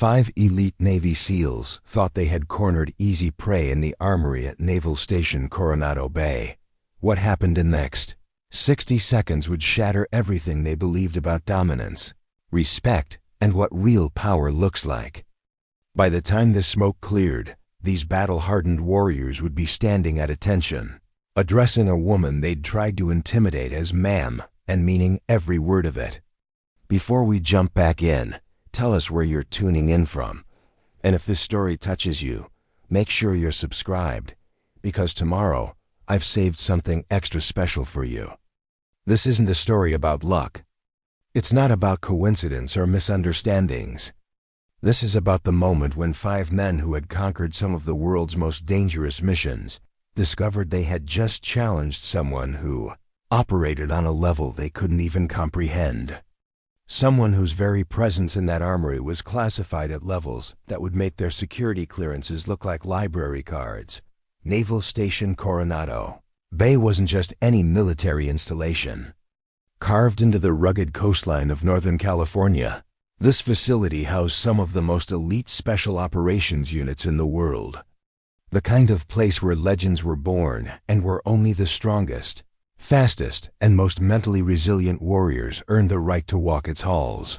5 elite Navy SEALs thought they had cornered easy prey in the Armory at Naval Station Coronado Bay. What happened next? 60 seconds would shatter everything they believed about dominance, respect, and what real power looks like. By the time the smoke cleared, these battle-hardened warriors would be standing at attention, addressing a woman they'd tried to intimidate as ma'am, and meaning every word of it. Before we jump back in, tell us where you're tuning in from. And if this story touches you, make sure you're subscribed, because tomorrow I've saved something extra special for you. This isn't a story about luck. It's not about coincidence or misunderstandings. This is about the moment when 5 men who had conquered some of the world's most dangerous missions discovered they had just challenged someone who operated on a level they couldn't even comprehend. Someone whose very presence in that armory was classified at levels that would make their security clearances look like library cards. Naval Station Coronado Bay wasn't just any military installation. Carved into the rugged coastline of Northern California, this facility housed some of the most elite special operations units in the world. The kind of place where legends were born and where only the strongest, fastest, and most mentally resilient warriors earned the right to walk its halls.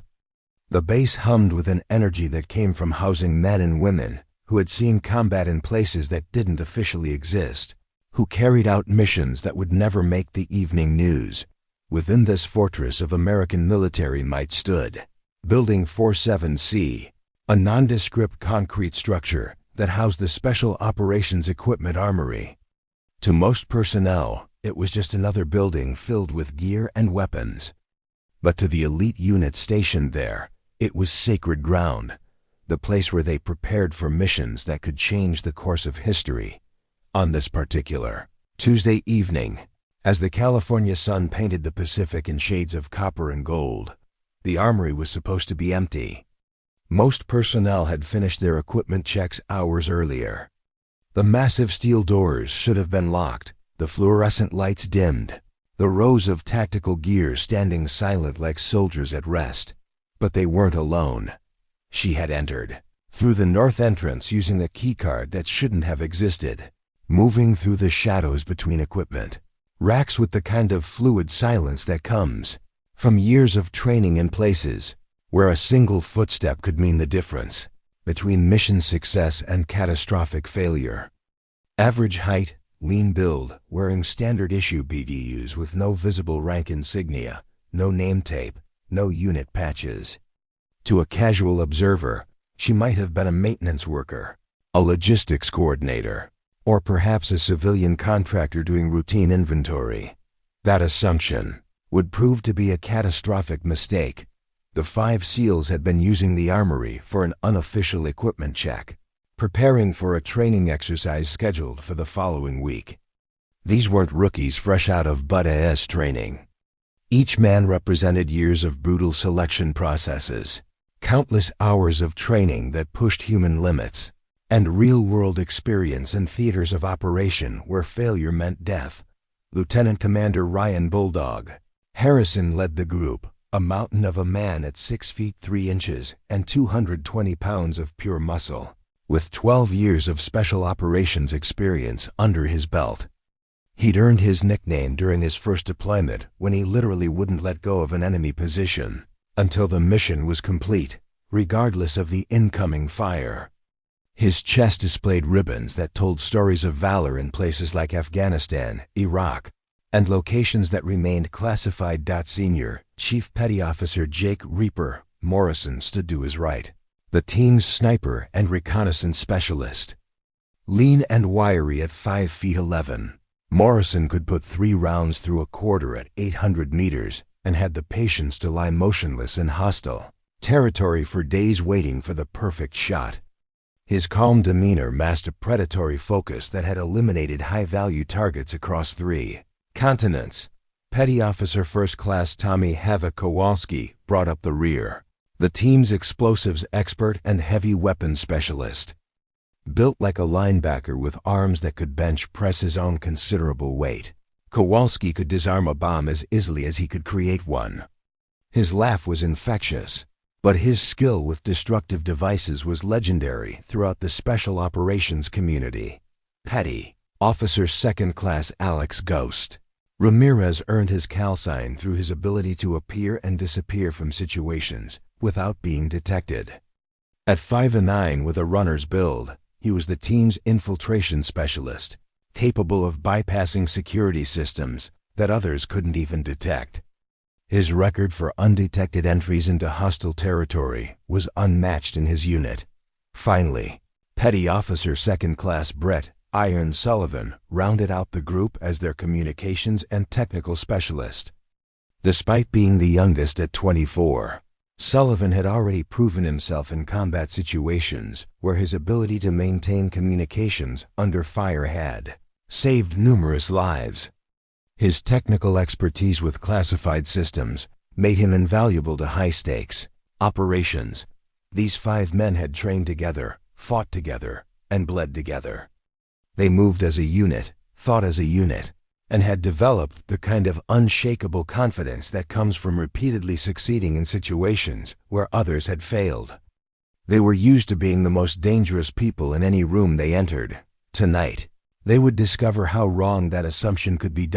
The base hummed with an energy that came from housing men and women who had seen combat in places that didn't officially exist, who carried out missions that would never make the evening news. Within this fortress of American military might stood Building 47C, a nondescript concrete structure that housed the Special Operations Equipment Armory. To most personnel, it was just another building filled with gear and weapons. But to the elite units stationed there, it was sacred ground, the place where they prepared for missions that could change the course of history. On this particular Tuesday evening, as the California sun painted the Pacific in shades of copper and gold, the armory was supposed to be empty. Most personnel had finished their equipment checks hours earlier. The massive steel doors should have been locked, the fluorescent lights dimmed, the rows of tactical gear standing silent like soldiers at rest. But they weren't alone. She had entered through the north entrance using a keycard that shouldn't have existed, moving through the shadows between equipment racks with the kind of fluid silence that comes from years of training in places where a single footstep could mean the difference between mission success and catastrophic failure. Average height, lean build, wearing standard issue BDUs with no visible rank insignia, no name tape, no unit patches. To a casual observer, she might have been a maintenance worker, a logistics coordinator, or perhaps a civilian contractor doing routine inventory. That assumption would prove to be a catastrophic mistake. The 5 SEALs had been using the armory for an unofficial equipment check, preparing for a training exercise scheduled for the following week. These weren't rookies fresh out of BUD/AS training. Each man represented years of brutal selection processes, countless hours of training that pushed human limits, and real-world experience in theaters of operation where failure meant death. Lieutenant Commander Ryan Bulldog Harrison led the group, a mountain of a man at 6 feet 3 inches and 220 pounds of pure muscle, with 12 years of special operations experience under his belt. He'd earned his nickname during his first deployment when he literally wouldn't let go of an enemy position until the mission was complete, regardless of the incoming fire. His chest displayed ribbons that told stories of valor in places like Afghanistan, Iraq, and locations that remained classified. Senior Chief Petty Officer Jake "Reaper" Morrison stood to his right, the team's sniper and reconnaissance specialist. Lean and wiry at 5 feet 11, Morrison could put 3 rounds through a quarter at 800 meters and had the patience to lie motionless in hostile territory for days waiting for the perfect shot. His calm demeanor masked a predatory focus that had eliminated high-value targets across 3 continents. Petty Officer First Class Tommy "Havoc" Kowalski brought up the rear, the team's explosives expert and heavy weapons specialist. Built like a linebacker with arms that could bench press his own considerable weight, Kowalski could disarm a bomb as easily as he could create one. His laugh was infectious, But his skill with destructive devices was legendary throughout the special operations community. Petty Officer Second Class Alex Ghost Ramirez earned his call sign through his ability to appear and disappear from situations without being detected. At 5'9" with a runner's build, he was the team's infiltration specialist, capable of bypassing security systems that others couldn't even detect. His record for undetected entries into hostile territory was unmatched in his unit. Finally, Petty Officer Second Class Brett Iron Sullivan rounded out the group as their communications and technical specialist. Despite being the youngest at 24, Sullivan had already proven himself in combat situations where his ability to maintain communications under fire had saved numerous lives. His technical expertise with classified systems made him invaluable to high-stakes operations. These 5 men had trained together, fought together, and bled together. They moved as a unit, thought as a unit, and had developed the kind of unshakable confidence that comes from repeatedly succeeding in situations where others had failed. They were used to being the most dangerous people in any room they entered. Tonight, they would discover how wrong that assumption could be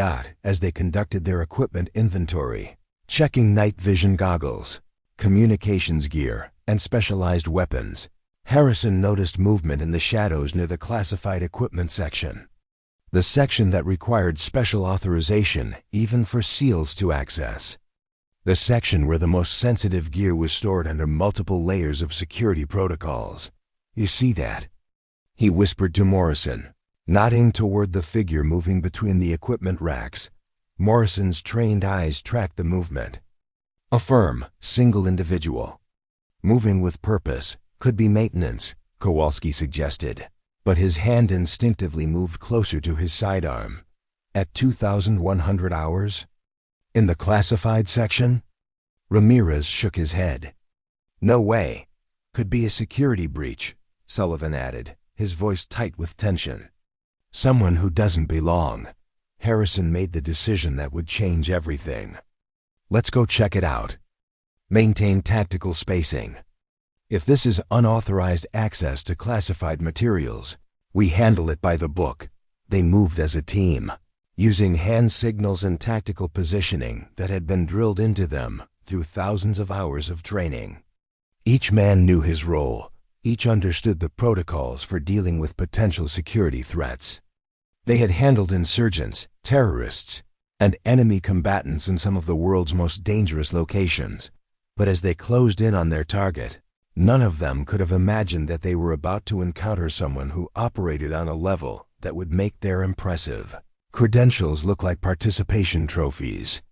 as they conducted their equipment inventory, checking night vision goggles, communications gear, and specialized weapons. Harrison noticed movement in the shadows near the classified equipment section, the section that required special authorization even for SEALs to access, the section where the most sensitive gear was stored under multiple layers of security protocols. "You see that?" he whispered to Morrison, nodding toward the figure moving between the equipment racks. Morrison's trained eyes tracked the movement. A firm, single individual. Moving with purpose. Could be maintenance, Kowalski suggested, but his hand instinctively moved closer to his sidearm. At 2,100 hours? In the classified section? Ramirez shook his head. "No way. Could be a security breach," Sullivan added, his voice tight with tension. "Someone who doesn't belong." Harrison made the decision that would change everything. "Let's go check it out. Maintain tactical spacing. If this is unauthorized access to classified materials, we handle it by the book." They moved as a team, using hand signals and tactical positioning that had been drilled into them through thousands of hours of training. Each man knew his role. Each understood the protocols for dealing with potential security threats. They had handled insurgents, terrorists, and enemy combatants in some of the world's most dangerous locations. But as they closed in on their target, none of them could have imagined that they were about to encounter someone who operated on a level that would make their impressive credentials look like participation trophies.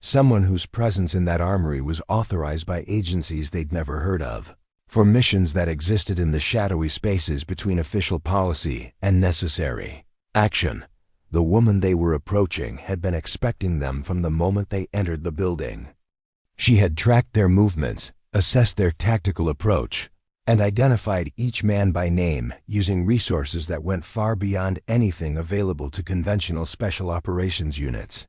Someone whose presence in that armory was authorized by agencies they'd never heard of, for missions that existed in the shadowy spaces between official policy and necessary action. The woman they were approaching had been expecting them from the moment they entered the building. She had tracked their movements, assessed their tactical approach, and identified each man by name using resources that went far beyond anything available to conventional special operations units.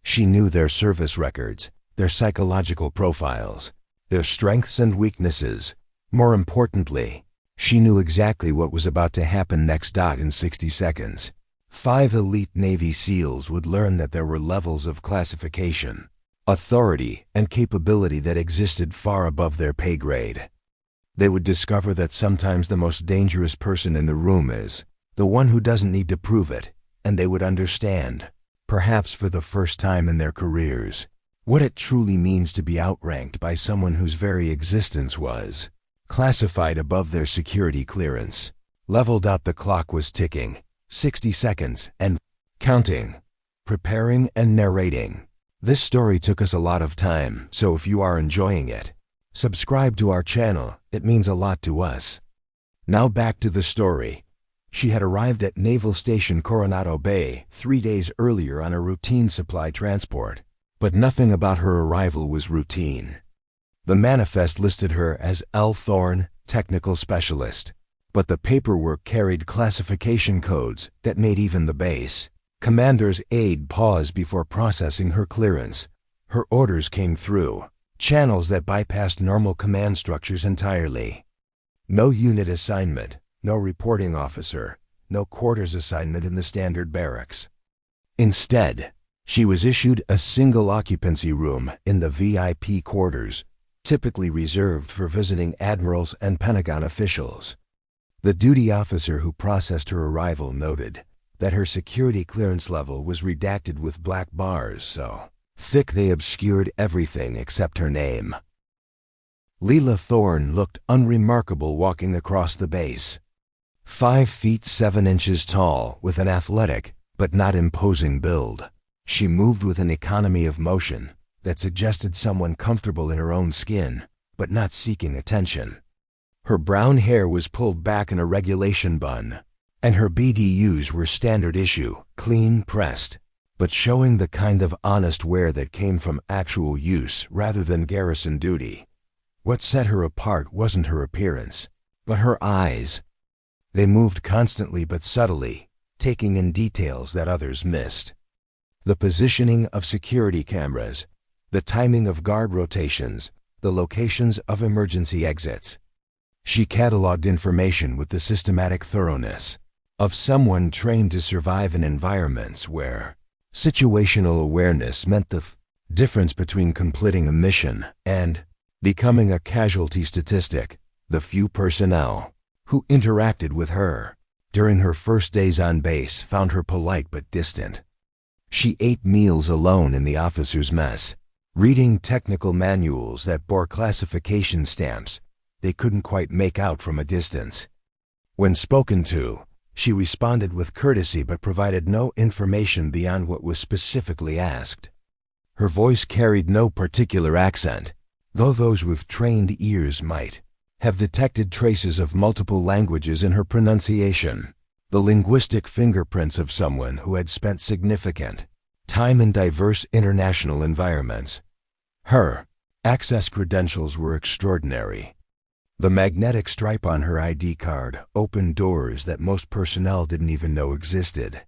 She knew their service records, their psychological profiles, their strengths and weaknesses. More importantly, she knew exactly what was about to happen next. In 60 seconds, 5 elite Navy SEALs would learn that there were levels of classification, authority, and capability that existed far above their pay grade. They would discover that sometimes the most dangerous person in the room is the one who doesn't need to prove it, and they would understand, perhaps for the first time in their careers, what it truly means to be outranked by someone whose very existence was classified above their security clearance. Leveled out, the clock was ticking, 60 seconds, and counting, preparing and narrating. This story took us a lot of time, so if you are enjoying it, subscribe to our channel. It means a lot to us. Now back to the story. She had arrived at Naval Station Coronado Bay 3 days earlier on a routine supply transport, but nothing about her arrival was routine. The manifest listed her as L. Thorne, Technical Specialist, but the paperwork carried classification codes that made even the base commander's aide pause before processing her clearance. Her orders came through, channels that bypassed normal command structures entirely. No unit assignment, no reporting officer, no quarters assignment in the standard barracks. Instead, she was issued a single occupancy room in the VIP quarters, typically reserved for visiting admirals and Pentagon officials. The duty officer who processed her arrival noted that her security clearance level was redacted with black bars so thick they obscured everything except her name. Leela Thorne looked unremarkable walking across the base. 5 feet 7 inches tall, with an athletic but not imposing build, she moved with an economy of motion that suggested someone comfortable in her own skin but not seeking attention. Her brown hair was pulled back in a regulation bun, and her BDUs were standard issue, clean pressed, but showing the kind of honest wear that came from actual use rather than garrison duty. What set her apart wasn't her appearance, but her eyes. They moved constantly but subtly, taking in details that others missed. The positioning of security cameras, the timing of guard rotations, the locations of emergency exits. She cataloged information with the systematic thoroughness of someone trained to survive in environments where situational awareness meant the difference between completing a mission and becoming a casualty statistic. The few personnel who interacted with her during her first days on base found her polite but distant. She ate meals alone in the officers' mess, reading technical manuals that bore classification stamps they couldn't quite make out from a distance. When spoken to, she responded with courtesy but provided no information beyond what was specifically asked. Her voice carried no particular accent, though those with trained ears might have detected traces of multiple languages in her pronunciation, the linguistic fingerprints of someone who had spent significant time in diverse international environments. Her access credentials were extraordinary. The magnetic stripe on her ID card opened doors that most personnel didn't even know existed.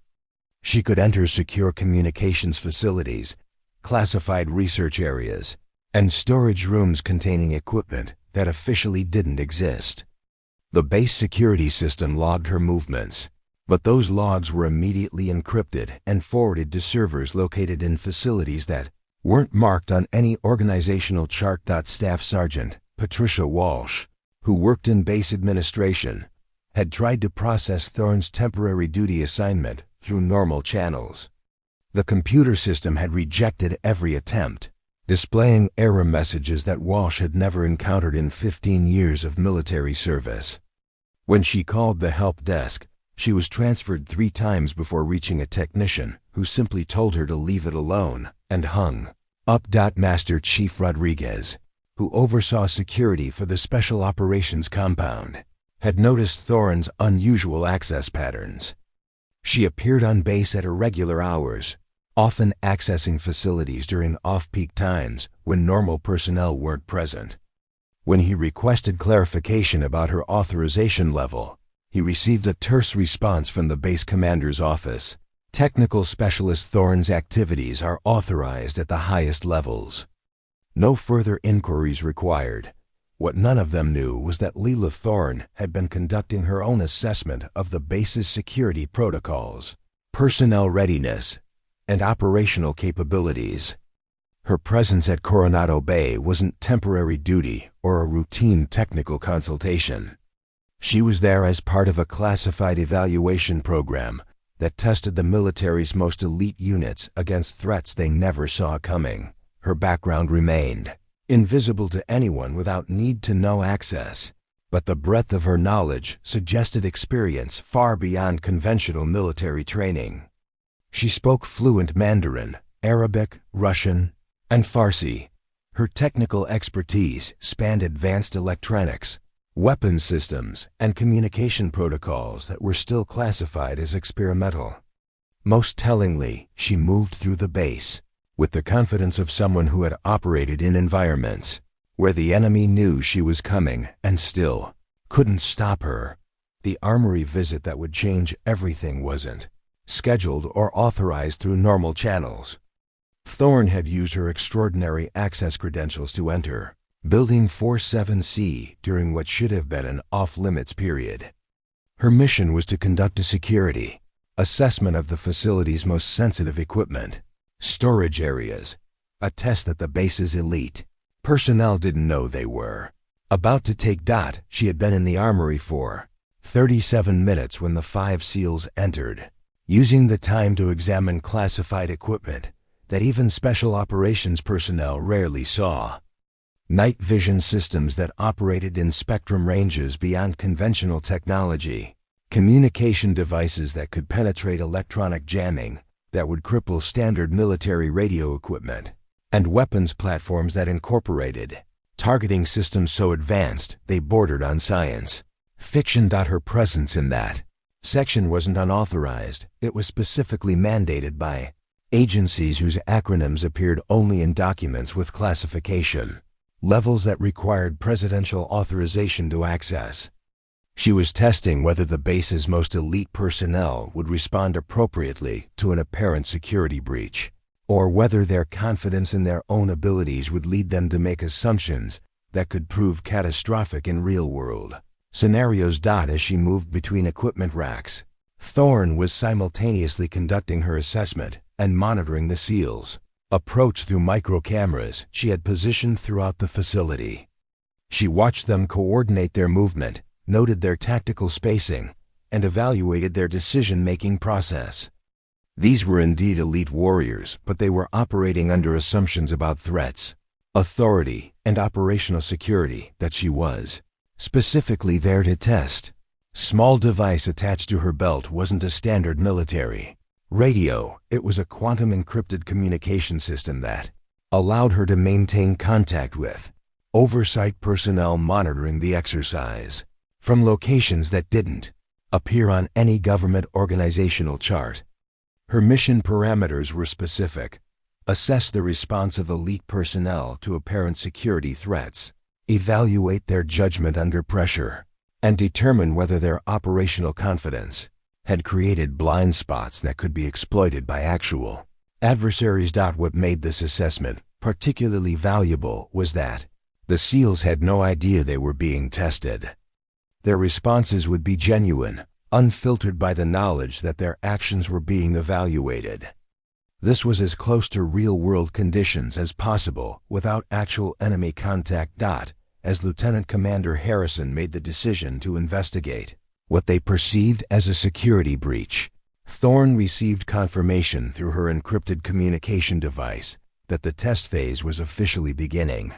She could enter secure communications facilities, classified research areas, and storage rooms containing equipment that officially didn't exist. The base security system logged her movements, but those logs were immediately encrypted and forwarded to servers located in facilities that weren't marked on any organizational chart. Staff Sergeant Patricia Walsh, who worked in base administration, had tried to process Thorne's temporary duty assignment through normal channels. The computer system had rejected every attempt, displaying error messages that Walsh had never encountered in 15 years of military service. When she called the help desk, she was transferred 3 times before reaching a technician who simply told her to leave it alone and hung up. Master Chief Rodriguez, who oversaw security for the Special Operations Compound, had noticed Thorne's unusual access patterns. She appeared on base at irregular hours, often accessing facilities during off-peak times when normal personnel weren't present. When he requested clarification about her authorization level, he received a terse response from the base commander's office. Technical Specialist Thorne's activities are authorized at the highest levels. No further inquiries required. What none of them knew was that Leela Thorne had been conducting her own assessment of the base's security protocols, personnel readiness, and operational capabilities. Her presence at Coronado Bay wasn't temporary duty or a routine technical consultation. She was there as part of a classified evaluation program that tested the military's most elite units against threats they never saw coming. Her background remained invisible to anyone without need-to-know access, but the breadth of her knowledge suggested experience far beyond conventional military training. She spoke fluent Mandarin, Arabic, Russian, and Farsi. Her technical expertise spanned advanced electronics, weapons systems, and communication protocols that were still classified as experimental. Most tellingly, she moved through the base with the confidence of someone who had operated in environments where the enemy knew she was coming and still couldn't stop her. The Armory visit that would change everything wasn't scheduled or authorized through normal channels. Thorne had used her extraordinary access credentials to enter Building 47C during what should have been an off-limits period. Her mission was to conduct a security assessment of the facility's most sensitive equipment, storage areas, a test that the base's elite personnel didn't know they were about to take. She had been in the Armory for 37 minutes when the 5 SEALs entered, using the time to examine classified equipment that even special operations personnel rarely saw. Night vision systems that operated in spectrum ranges beyond conventional technology, communication devices that could penetrate electronic jamming that would cripple standard military radio equipment, and weapons platforms that incorporated targeting systems so advanced they bordered on science fiction. Her presence in that section wasn't unauthorized. It was specifically mandated by agencies whose acronyms appeared only in documents with classification levels that required presidential authorization to access. She was testing whether the base's most elite personnel would respond appropriately to an apparent security breach, or whether their confidence in their own abilities would lead them to make assumptions that could prove catastrophic in real-world scenarios. As she moved between equipment racks, Thorne was simultaneously conducting her assessment and monitoring the SEALs' approach through micro-cameras she had positioned throughout the facility. She watched them coordinate their movement, noted their tactical spacing, and evaluated their decision-making process. These were indeed elite warriors, but they were operating under assumptions about threats, authority, and operational security that she was specifically there to test. Small device attached to her belt wasn't a standard military radio. It was a quantum-encrypted communication system that allowed her to maintain contact with oversight personnel monitoring the exercise from locations that didn't appear on any government organizational chart. Her mission parameters were specific: assess the response of elite personnel to apparent security threats, evaluate their judgment under pressure, and determine whether their operational confidence had created blind spots that could be exploited by actual adversaries. What made this assessment particularly valuable was that the SEALs had no idea they were being tested. Their responses would be genuine, unfiltered by the knowledge that their actions were being evaluated. This was as close to real-world conditions as possible without actual enemy contact. As Lieutenant Commander Harrison made the decision to investigate what they perceived as a security breach, Thorne received confirmation through her encrypted communication device that the test phase was officially beginning.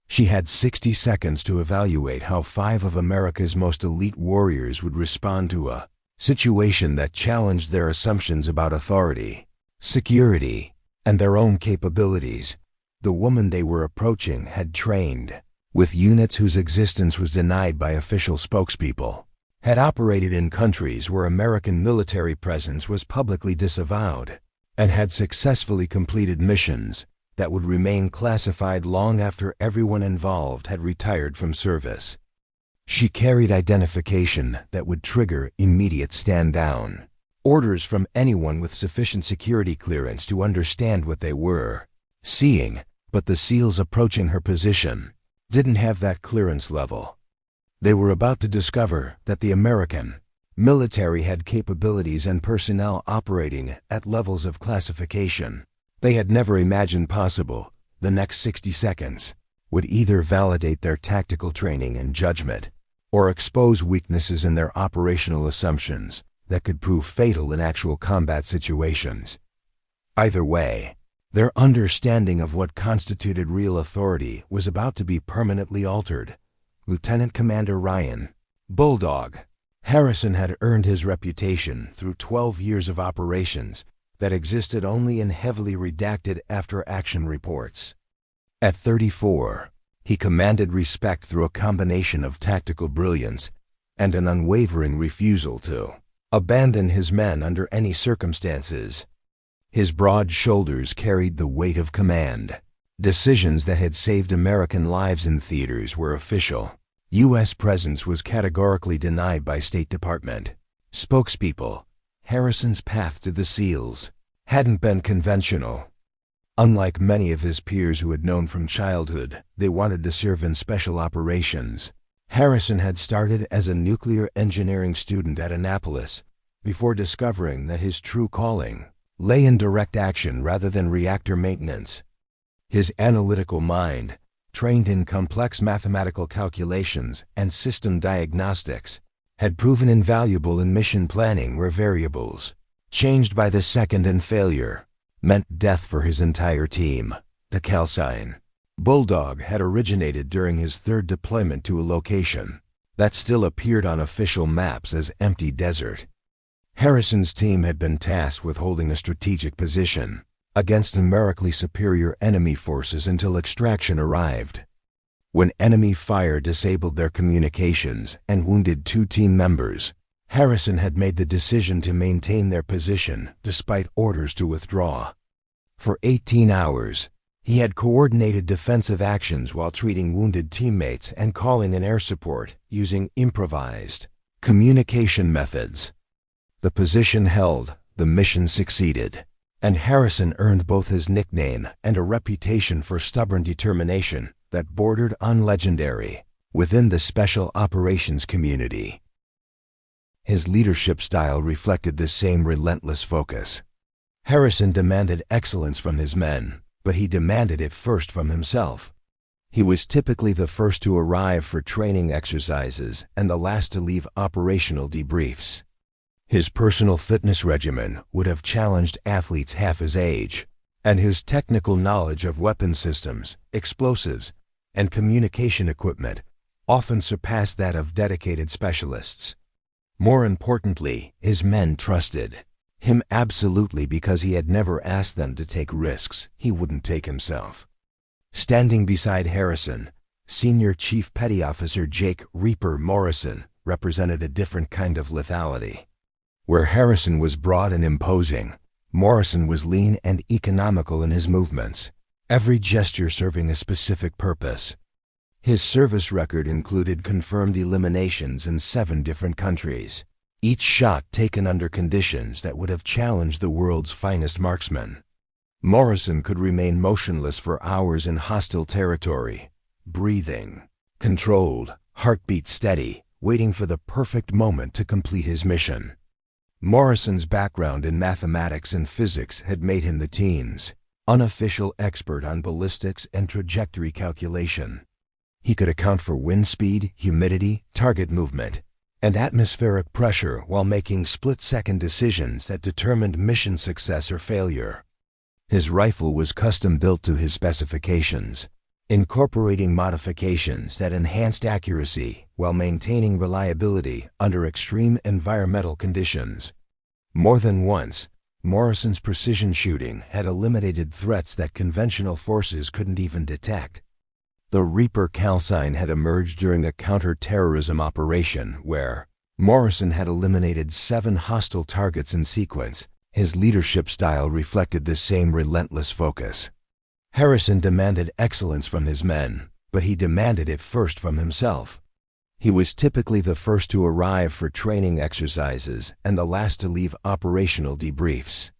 She had 60 seconds to evaluate how 5 of America's most elite warriors would respond to a situation that challenged their assumptions about authority, security, and their own capabilities. The woman they were approaching had trained with units whose existence was denied by official spokespeople, had operated in countries where American military presence was publicly disavowed, and had successfully completed missions that would remain classified long after everyone involved had retired from service. She carried identification that would trigger immediate stand-down orders from anyone with sufficient security clearance to understand what they were seeing, but the SEALs approaching her position didn't have that clearance level. They were about to discover that the American military had capabilities and personnel operating at levels of classification they had never imagined possible. The next 60 seconds would either validate their tactical training and judgment, or expose weaknesses in their operational assumptions that could prove fatal in actual combat situations. Either way, their understanding of what constituted real authority was about to be permanently altered. Lieutenant Commander Ryan "Bulldog" Harrison had earned his reputation through 12 years of operations that existed only in heavily redacted after-action reports. At 34, he commanded respect through a combination of tactical brilliance and an unwavering refusal to abandon his men under any circumstances. His broad shoulders carried the weight of command. Decisions that had saved American lives in theaters were official. U.S. presence was categorically denied by State Department spokespeople. Harrison's path to the SEALs hadn't been conventional. Unlike many of his peers who had known from childhood, they wanted to serve in special operations. Harrison had started as a nuclear engineering student at Annapolis before discovering that his true calling lay in direct action rather than reactor maintenance. His analytical mind, trained in complex mathematical calculations and system diagnostics, had proven invaluable in mission planning where variables, changed by the second and failure, meant death for his entire team. The calcine Bulldog had originated during his third deployment to a location that still appeared on official maps as empty desert. Harrison's team had been tasked with holding a strategic position against numerically superior enemy forces until extraction arrived. When enemy fire disabled their communications and wounded 2 team members, Harrison had made the decision to maintain their position despite orders to withdraw. For 18 hours, he had coordinated defensive actions while treating wounded teammates and calling in air support using improvised communication methods. The position held, the mission succeeded, and Harrison earned both his nickname and a reputation for stubborn determination that bordered on legendary within the special operations community. His leadership style reflected the same relentless focus. Harrison demanded excellence from his men, but he demanded it first from himself. He was typically the first to arrive for training exercises and the last to leave operational debriefs. His personal fitness regimen would have challenged athletes half his age, and his technical knowledge of weapon systems, explosives, and communication equipment often surpassed that of dedicated specialists. More importantly, his men trusted him absolutely because he had never asked them to take risks he wouldn't take himself. Standing beside Harrison, Senior Chief Petty Officer Jake "Reaper" Morrison represented a different kind of lethality. Where Harrison was broad and imposing, Morrison was lean and economical in his movements, every gesture serving a specific purpose. His service record included confirmed eliminations in 7 different countries, each shot taken under conditions that would have challenged the world's finest marksmen. Morrison could remain motionless for hours in hostile territory, breathing controlled, heartbeat steady, waiting for the perfect moment to complete his mission. Morrison's background in mathematics and physics had made him the team's unofficial expert on ballistics and trajectory calculation. He could account for wind speed, humidity, target movement, and atmospheric pressure while making split-second decisions that determined mission success or failure. His rifle was custom-built to his specifications, incorporating modifications that enhanced accuracy while maintaining reliability under extreme environmental conditions. More than once, Morrison's precision shooting had eliminated threats that conventional forces couldn't even detect. The Reaper calcine had emerged during a counter-terrorism operation where Morrison had eliminated 7 hostile targets in sequence. His leadership style reflected the same relentless focus. Harrison demanded excellence from his men, but he demanded it first from himself. He was typically the first to arrive for training exercises and the last to leave operational debriefs.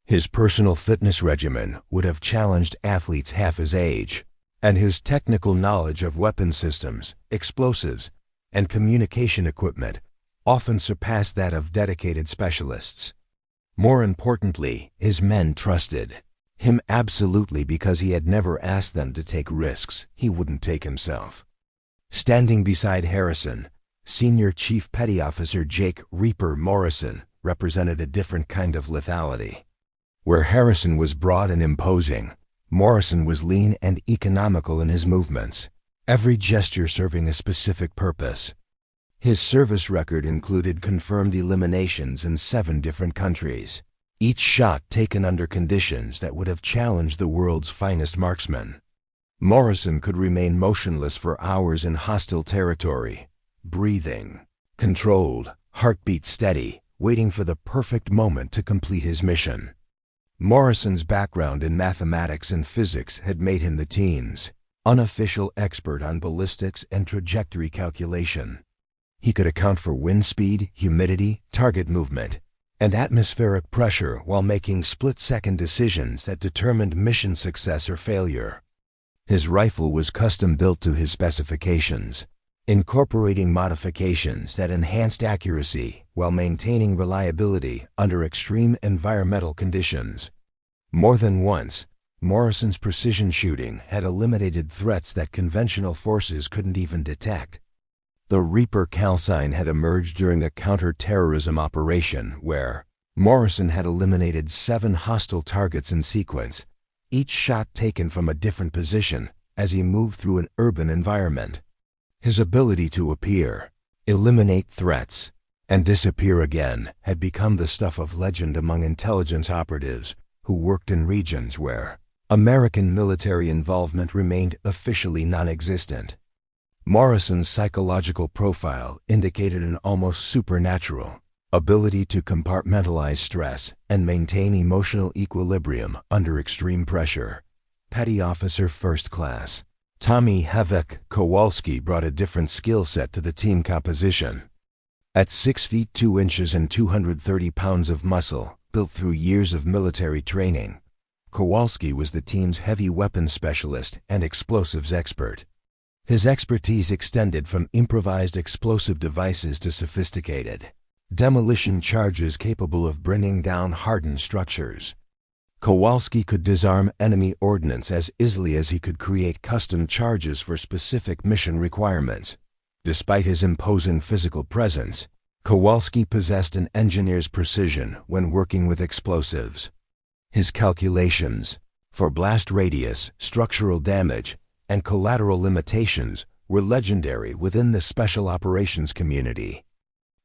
His personal fitness regimen would have challenged athletes half his age, and his technical knowledge of weapon systems, explosives, and communication equipment often surpassed that of dedicated specialists. More importantly, his men trusted him absolutely because he had never asked them to take risks he wouldn't take himself. Standing beside Harrison, Senior Chief Petty Officer Jake "Reaper" Morrison represented a different kind of lethality. Where Harrison was broad and imposing, Morrison was lean and economical in his movements, every gesture serving a specific purpose. His service record included confirmed eliminations in 7 different countries, each shot taken under conditions that would have challenged the world's finest marksmen. Morrison could remain motionless for hours in hostile territory, breathing controlled, heartbeat steady, waiting for the perfect moment to complete his mission. Morrison's background in mathematics and physics had made him the team's unofficial expert on ballistics and trajectory calculation. He could account for wind speed, humidity, target movement, and atmospheric pressure while making split-second decisions that determined mission success or failure. His rifle was custom-built to his specifications, incorporating modifications that enhanced accuracy while maintaining reliability under extreme environmental conditions. More than once, Morrison's precision shooting had eliminated threats that conventional forces couldn't even detect. The Reaper calcine had emerged during a counter-terrorism operation where Morrison had eliminated 7 hostile targets in sequence, each shot taken from a different position as he moved through an urban environment. His ability to appear, eliminate threats, and disappear again had become the stuff of legend among intelligence operatives who worked in regions where American military involvement remained officially non-existent. Morrison's psychological profile indicated an almost supernatural ability to compartmentalize stress and maintain emotional equilibrium under extreme pressure. Petty Officer First Class Tommy "Havoc" Kowalski brought a different skill set to the team composition. At 6 feet 2 inches and 230 pounds of muscle, built through years of military training, Kowalski was the team's heavy weapons specialist and explosives expert. His expertise extended from improvised explosive devices to sophisticated demolition charges capable of bringing down hardened structures. Kowalski could disarm enemy ordnance as easily as he could create custom charges for specific mission requirements. Despite his imposing physical presence, Kowalski possessed an engineer's precision when working with explosives. His calculations for blast radius, structural damage, and collateral limitations were legendary within the special operations community.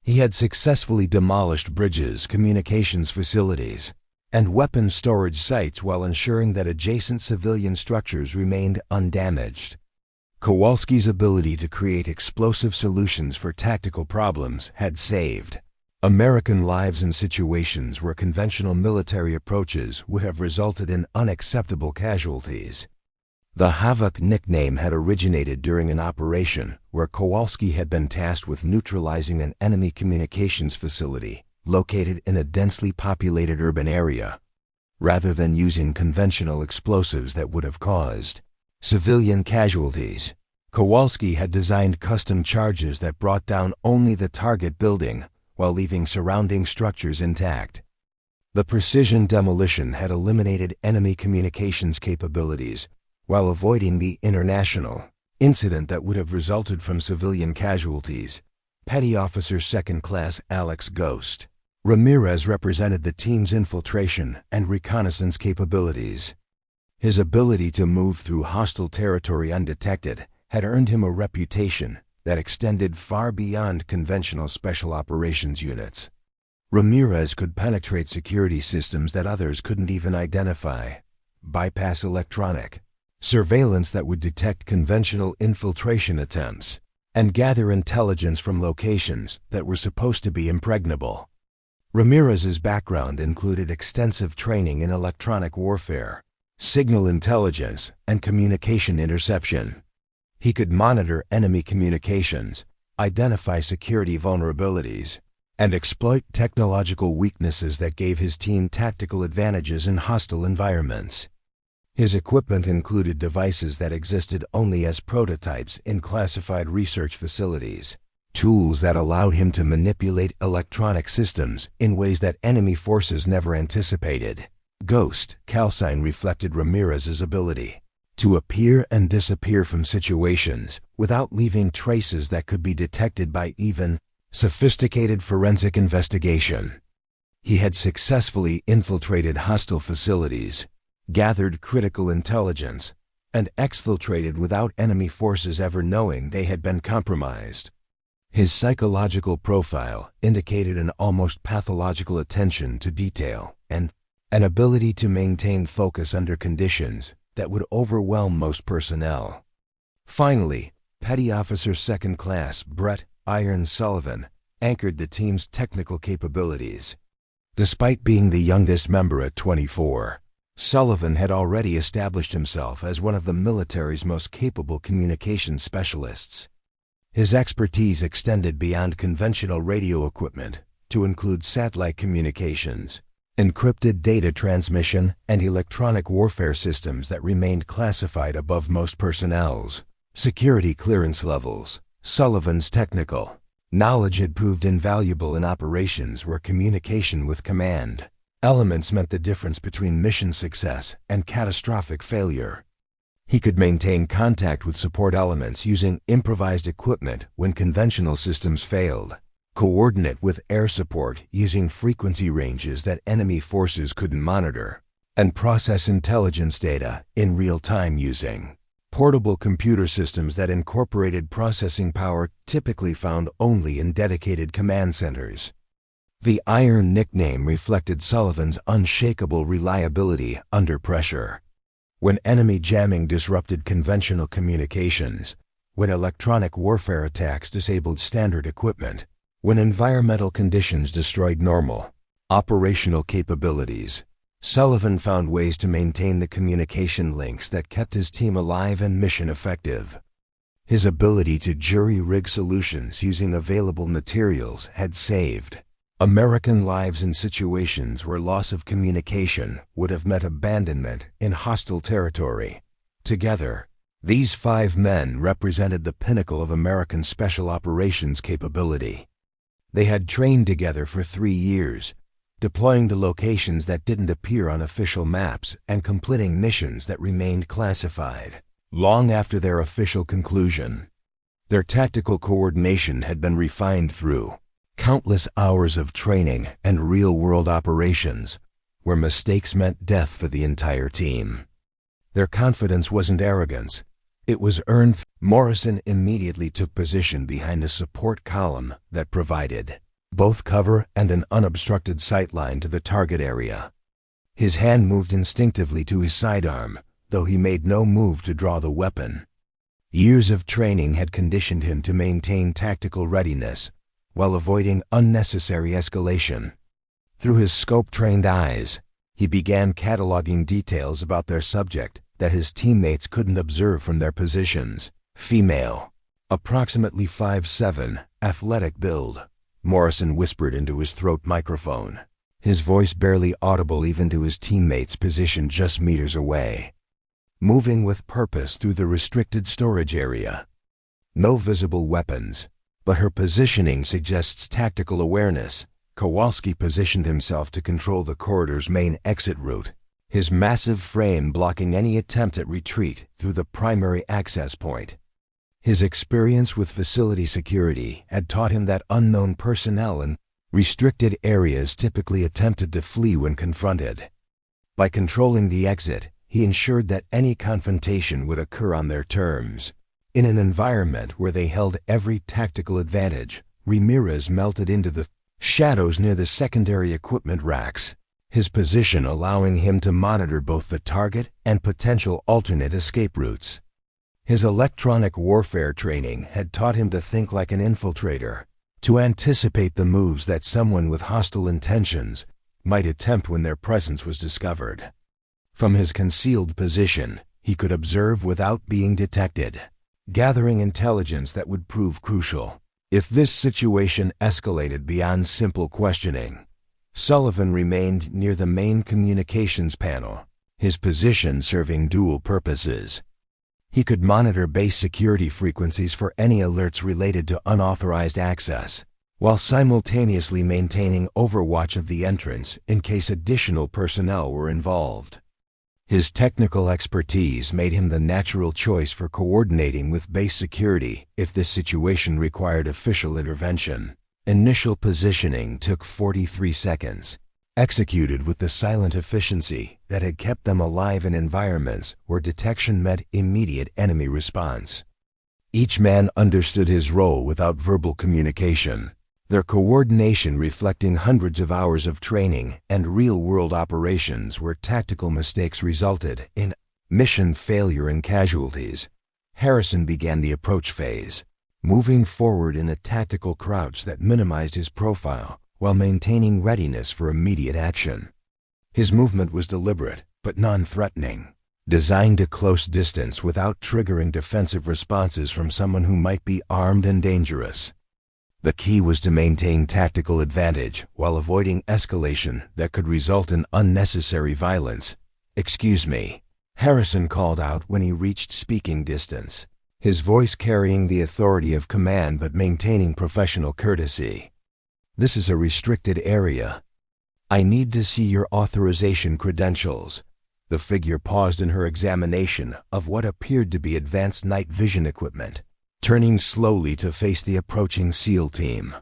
He had successfully demolished bridges, communications facilities, and weapons storage sites while ensuring that adjacent civilian structures remained undamaged. Kowalski's ability to create explosive solutions for tactical problems had saved American lives in situations where conventional military approaches would have resulted in unacceptable casualties. The Havoc nickname had originated during an operation where Kowalski had been tasked with neutralizing an enemy communications facility located in a densely populated urban area. Rather than using conventional explosives that would have caused civilian casualties, Kowalski had designed custom charges that brought down only the target building while leaving surrounding structures intact. The precision demolition had eliminated enemy communications capabilities while avoiding the international incident that would have resulted from civilian casualties. Petty Officer Second Class Alex "Ghost" Ramirez represented the team's infiltration and reconnaissance capabilities. His ability to move through hostile territory undetected had earned him a reputation that extended far beyond conventional special operations units. Ramirez could penetrate security systems that others couldn't even identify, bypass electronic surveillance that would detect conventional infiltration attempts, and gather intelligence from locations that were supposed to be impregnable. Ramirez's background included extensive training in electronic warfare, signal intelligence, and communication interception. He could monitor enemy communications, identify security vulnerabilities, and exploit technological weaknesses that gave his team tactical advantages in hostile environments. His equipment included devices that existed only as prototypes in classified research facilities, tools that allowed him to manipulate electronic systems in ways that enemy forces never anticipated. Ghost calcine reflected Ramirez's ability to appear and disappear from situations without leaving traces that could be detected by even sophisticated forensic investigation. He had successfully infiltrated hostile facilities, gathered critical intelligence, and exfiltrated without enemy forces ever knowing they had been compromised. His psychological profile indicated an almost pathological attention to detail and an ability to maintain focus under conditions that would overwhelm most personnel. Finally, Petty Officer Second Class Brett "Iron" Sullivan anchored the team's technical capabilities. Despite being the youngest member at 24, Sullivan had already established himself as one of the military's most capable communications specialists. His expertise extended beyond conventional radio equipment to include satellite communications, encrypted data transmission, and electronic warfare systems that remained classified above most personnel's security clearance levels. Sullivan's technical knowledge had proved invaluable in operations where communication with command elements meant the difference between mission success and catastrophic failure. He could maintain contact with support elements using improvised equipment when conventional systems failed, coordinate with air support using frequency ranges that enemy forces couldn't monitor, and process intelligence data in real time using portable computer systems that incorporated processing power typically found only in dedicated command centers. The Iron nickname reflected Sullivan's unshakable reliability under pressure. When enemy jamming disrupted conventional communications, when electronic warfare attacks disabled standard equipment, when environmental conditions destroyed normal operational capabilities, Sullivan found ways to maintain the communication links that kept his team alive and mission effective. His ability to jury-rig solutions using available materials had saved American lives in situations where loss of communication would have meant abandonment in hostile territory. Together, these 5 men represented the pinnacle of American special operations capability. They had trained together for 3 years, deploying to locations that didn't appear on official maps and completing missions that remained classified long after their official conclusion. Their tactical coordination had been refined through countless hours of training and real-world operations, where mistakes meant death for the entire team. Their confidence wasn't arrogance, it was earned. Morrison immediately took position behind a support column that provided both cover and an unobstructed sightline to the target area. His hand moved instinctively to his sidearm, though he made no move to draw the weapon. Years of training had conditioned him to maintain tactical readiness, while avoiding unnecessary escalation. Through his scope-trained eyes, he began cataloging details about their subject that his teammates couldn't observe from their positions. Female, approximately 5'7", athletic build, Morrison whispered into his throat microphone, his voice barely audible even to his teammates positioned just meters away. Moving with purpose through the restricted storage area. No visible weapons, but her positioning suggests tactical awareness. Kowalski positioned himself to control the corridor's main exit route, his massive frame blocking any attempt at retreat through the primary access point. His experience with facility security had taught him that unknown personnel in restricted areas typically attempted to flee when confronted. By controlling the exit, he ensured that any confrontation would occur on their terms. In an environment where they held every tactical advantage, Ramirez melted into the shadows near the secondary equipment racks, his position allowing him to monitor both the target and potential alternate escape routes. His electronic warfare training had taught him to think like an infiltrator, to anticipate the moves that someone with hostile intentions might attempt when their presence was discovered. From his concealed position, he could observe without being detected, gathering intelligence that would prove crucial if this situation escalated beyond simple questioning. Sullivan remained near the main communications panel, his position serving dual purposes. He could monitor base security frequencies for any alerts related to unauthorized access, while simultaneously maintaining overwatch of the entrance in case additional personnel were involved. His technical expertise made him the natural choice for coordinating with base security if this situation required official intervention. Initial positioning took 43 seconds, executed with the silent efficiency that had kept them alive in environments where detection meant immediate enemy response. Each man understood his role without verbal communication, their coordination reflecting hundreds of hours of training and real-world operations where tactical mistakes resulted in mission failure and casualties. Harrison began the approach phase, moving forward in a tactical crouch that minimized his profile while maintaining readiness for immediate action. His movement was deliberate but non-threatening, designed to close distance without triggering defensive responses from someone who might be armed and dangerous. The key was to maintain tactical advantage while avoiding escalation that could result in unnecessary violence. "Excuse me," Harrison called out when he reached speaking distance, his voice carrying the authority of command but maintaining professional courtesy. "This is a restricted area. I need to see your authorization credentials." The figure paused in her examination of what appeared to be advanced night vision equipment, turning slowly to face the approaching SEAL team.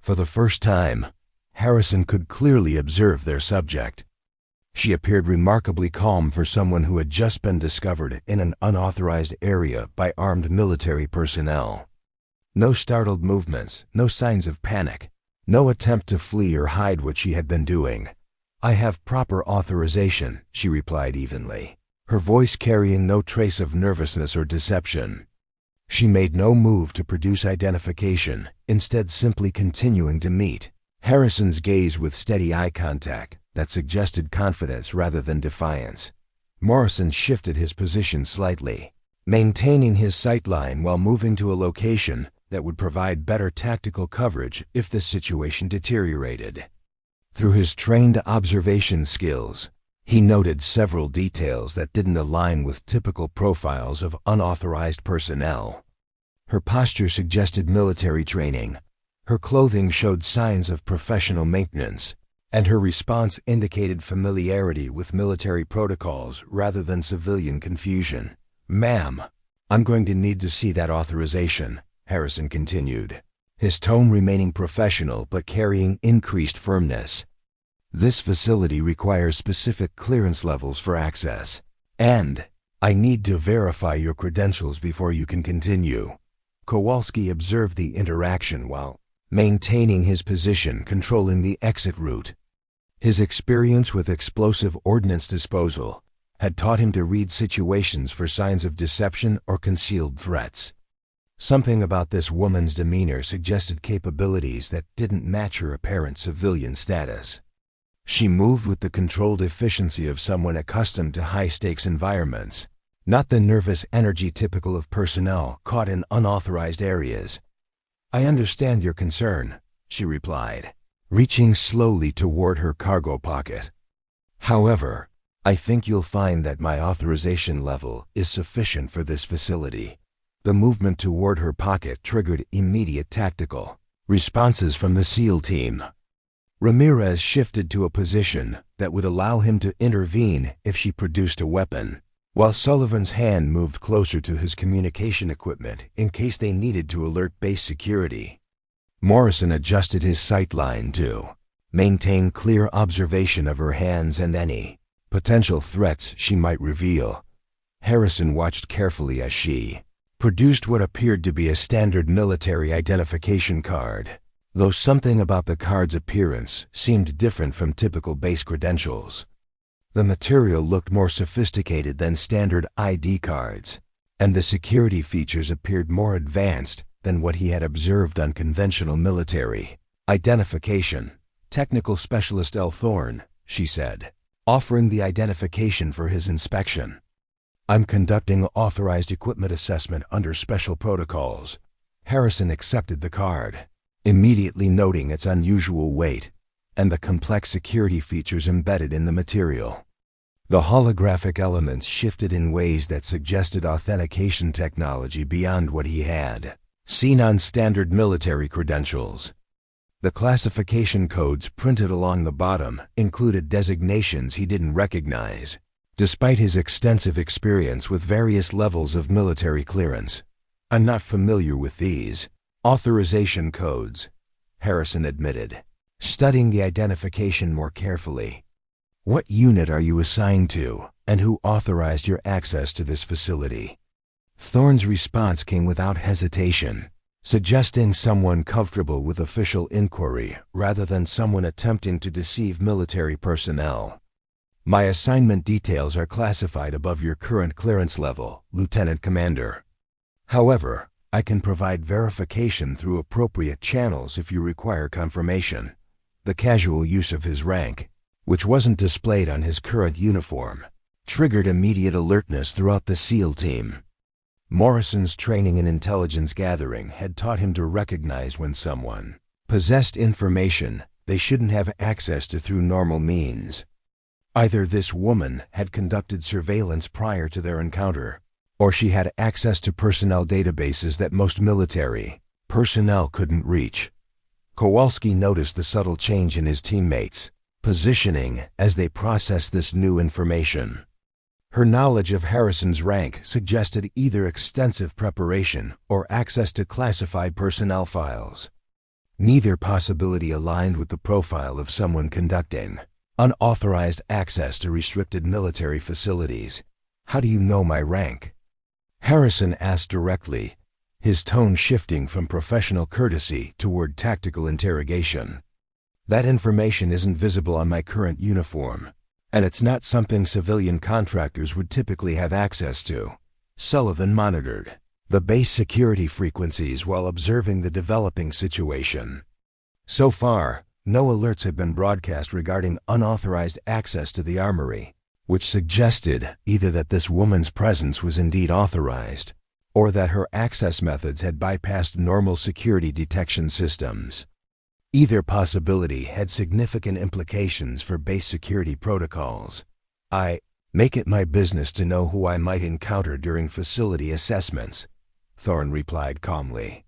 For the first time, Harrison could clearly observe their subject. She appeared remarkably calm for someone who had just been discovered in an unauthorized area by armed military personnel. No startled movements, no signs of panic, no attempt to flee or hide what she had been doing. "I have proper authorization," she replied evenly, her voice carrying no trace of nervousness or deception. She made no move to produce identification, instead simply continuing to meet Harrison's gaze with steady eye contact that suggested confidence rather than defiance. Morrison shifted his position slightly, maintaining his sightline while moving to a location that would provide better tactical coverage if the situation deteriorated. Through his trained observation skills, he noted several details that didn't align with typical profiles of unauthorized personnel. Her posture suggested military training, her clothing showed signs of professional maintenance, and her response indicated familiarity with military protocols rather than civilian confusion. "Ma'am, I'm going to need to see that authorization," Harrison continued, his tone remaining professional but carrying increased firmness. "This facility requires specific clearance levels for access, and I need to verify your credentials before you can continue." Kowalski observed the interaction while maintaining his position, controlling the exit route. His experience with explosive ordnance disposal had taught him to read situations for signs of deception or concealed threats. Something about this woman's demeanor suggested capabilities that didn't match her apparent civilian status. She moved with the controlled efficiency of someone accustomed to high-stakes environments, not the nervous energy typical of personnel caught in unauthorized areas. "I understand your concern," she replied, reaching slowly toward her cargo pocket. "However, I think you'll find that my authorization level is sufficient for this facility." The movement toward her pocket triggered immediate tactical responses from the SEAL team. Ramirez shifted to a position that would allow him to intervene if she produced a weapon, while Sullivan's hand moved closer to his communication equipment in case they needed to alert base security. Morrison adjusted his sightline to maintain clear observation of her hands and any potential threats she might reveal. Harrison watched carefully as she produced what appeared to be a standard military identification card, though something about the card's appearance seemed different from typical base credentials. The material looked more sophisticated than standard ID cards, and the security features appeared more advanced than what he had observed on conventional military identification. "Technical Specialist L. Thorne," she said, offering the identification for his inspection. "I'm conducting authorized equipment assessment under special protocols." Harrison accepted the card, immediately noting its unusual weight and the complex security features embedded in the material. The holographic elements shifted in ways that suggested authentication technology beyond what he had seen on standard military credentials. The classification codes printed along the bottom included designations he didn't recognize, despite his extensive experience with various levels of military clearance. "I'm not familiar with these authorization codes," Harrison admitted, studying the identification more carefully. "What unit are you assigned to, and who authorized your access to this facility?" Thorne's response came without hesitation, suggesting someone comfortable with official inquiry rather than someone attempting to deceive military personnel. "My assignment details are classified above your current clearance level, Lieutenant Commander. However, I can provide verification through appropriate channels if you require confirmation." The casual use of his rank, which wasn't displayed on his current uniform, triggered immediate alertness throughout the SEAL team. Morrison's training in intelligence gathering had taught him to recognize when someone possessed information they shouldn't have access to through normal means. Either this woman had conducted surveillance prior to their encounter, or she had access to personnel databases that most military personnel couldn't reach. Kowalski noticed the subtle change in his teammates' positioning as they processed this new information. Her knowledge of Harrison's rank suggested either extensive preparation or access to classified personnel files. Neither possibility aligned with the profile of someone conducting unauthorized access to restricted military facilities. "How do you know my rank?" Harrison asked directly, his tone shifting from professional courtesy toward tactical interrogation. "That information isn't visible on my current uniform, and it's not something civilian contractors would typically have access to." Sullivan monitored the base security frequencies while observing the developing situation. So far, no alerts have been broadcast regarding unauthorized access to the Armory, which suggested either that this woman's presence was indeed authorized, or that her access methods had bypassed normal security detection systems. Either possibility had significant implications for base security protocols. "I make it my business to know who I might encounter during facility assessments," Thorne replied calmly.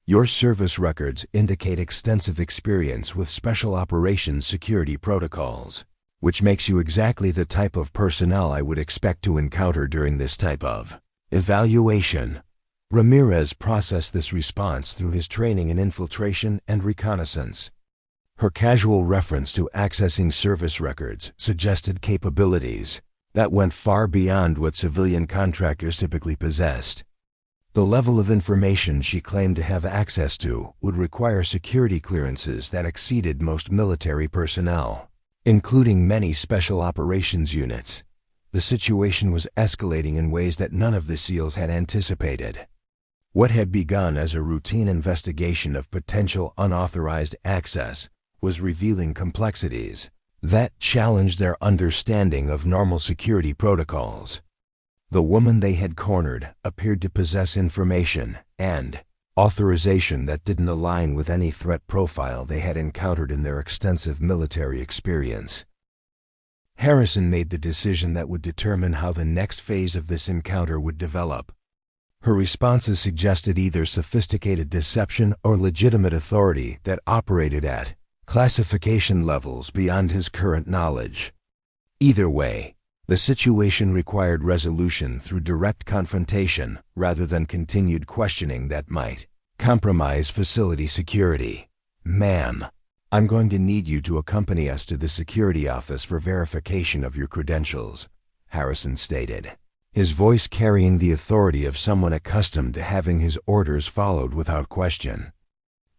"Your service records indicate extensive experience with special operations security protocols, which makes you exactly the type of personnel I would expect to encounter during this type of evaluation." Ramirez processed this response through his training in infiltration and reconnaissance. Her casual reference to accessing service records suggested capabilities that went far beyond what civilian contractors typically possessed. The level of information she claimed to have access to would require security clearances that exceeded most military personnel, including many special operations units. The situation was escalating in ways that none of the SEALs had anticipated. What had begun as a routine investigation of potential unauthorized access was revealing complexities that challenged their understanding of normal security protocols. The woman they had cornered appeared to possess information and authorization that didn't align with any threat profile they had encountered in their extensive military experience. Harrison made the decision that would determine how the next phase of this encounter would develop. Her responses suggested either sophisticated deception or legitimate authority that operated at classification levels beyond his current knowledge. Either way, the situation required resolution through direct confrontation rather than continued questioning that might compromise facility security. "Ma'am, I'm going to need you to accompany us to the security office for verification of your credentials," Harrison stated, his voice carrying the authority of someone accustomed to having his orders followed without question.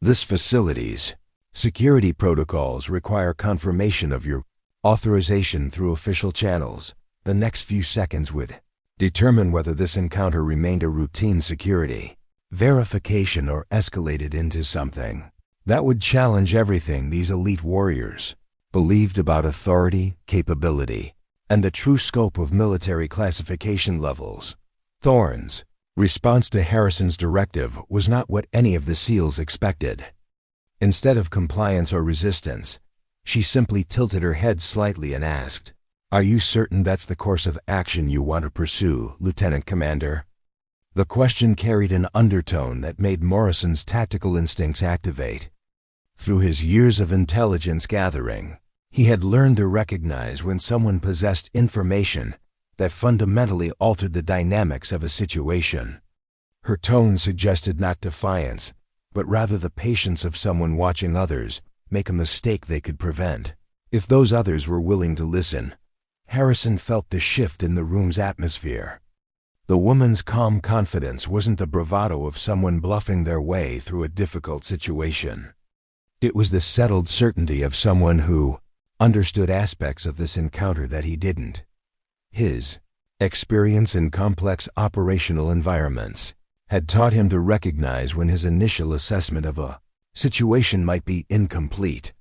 "This facility's security protocols require confirmation of your authorization through official channels. The next few seconds would determine whether this encounter remained a routine security verification or escalated into something that would challenge everything these elite warriors believed about authority, capability, and the true scope of military classification levels." Thorne's response to Harrison's directive was not what any of the SEALs expected. Instead of compliance or resistance, she simply tilted her head slightly and asked, "Are you certain that's the course of action you want to pursue, Lieutenant Commander?" The question carried an undertone that made Morrison's tactical instincts activate. Through his years of intelligence gathering, he had learned to recognize when someone possessed information that fundamentally altered the dynamics of a situation. Her tone suggested not defiance, but rather the patience of someone watching others make a mistake they could prevent. If those others were willing to listen, Harrison felt the shift in the room's atmosphere. The woman's calm confidence wasn't the bravado of someone bluffing their way through a difficult situation. It was the settled certainty of someone who understood aspects of this encounter that he didn't. His experience in complex operational environments had taught him to recognize when his initial assessment of a situation might be incomplete.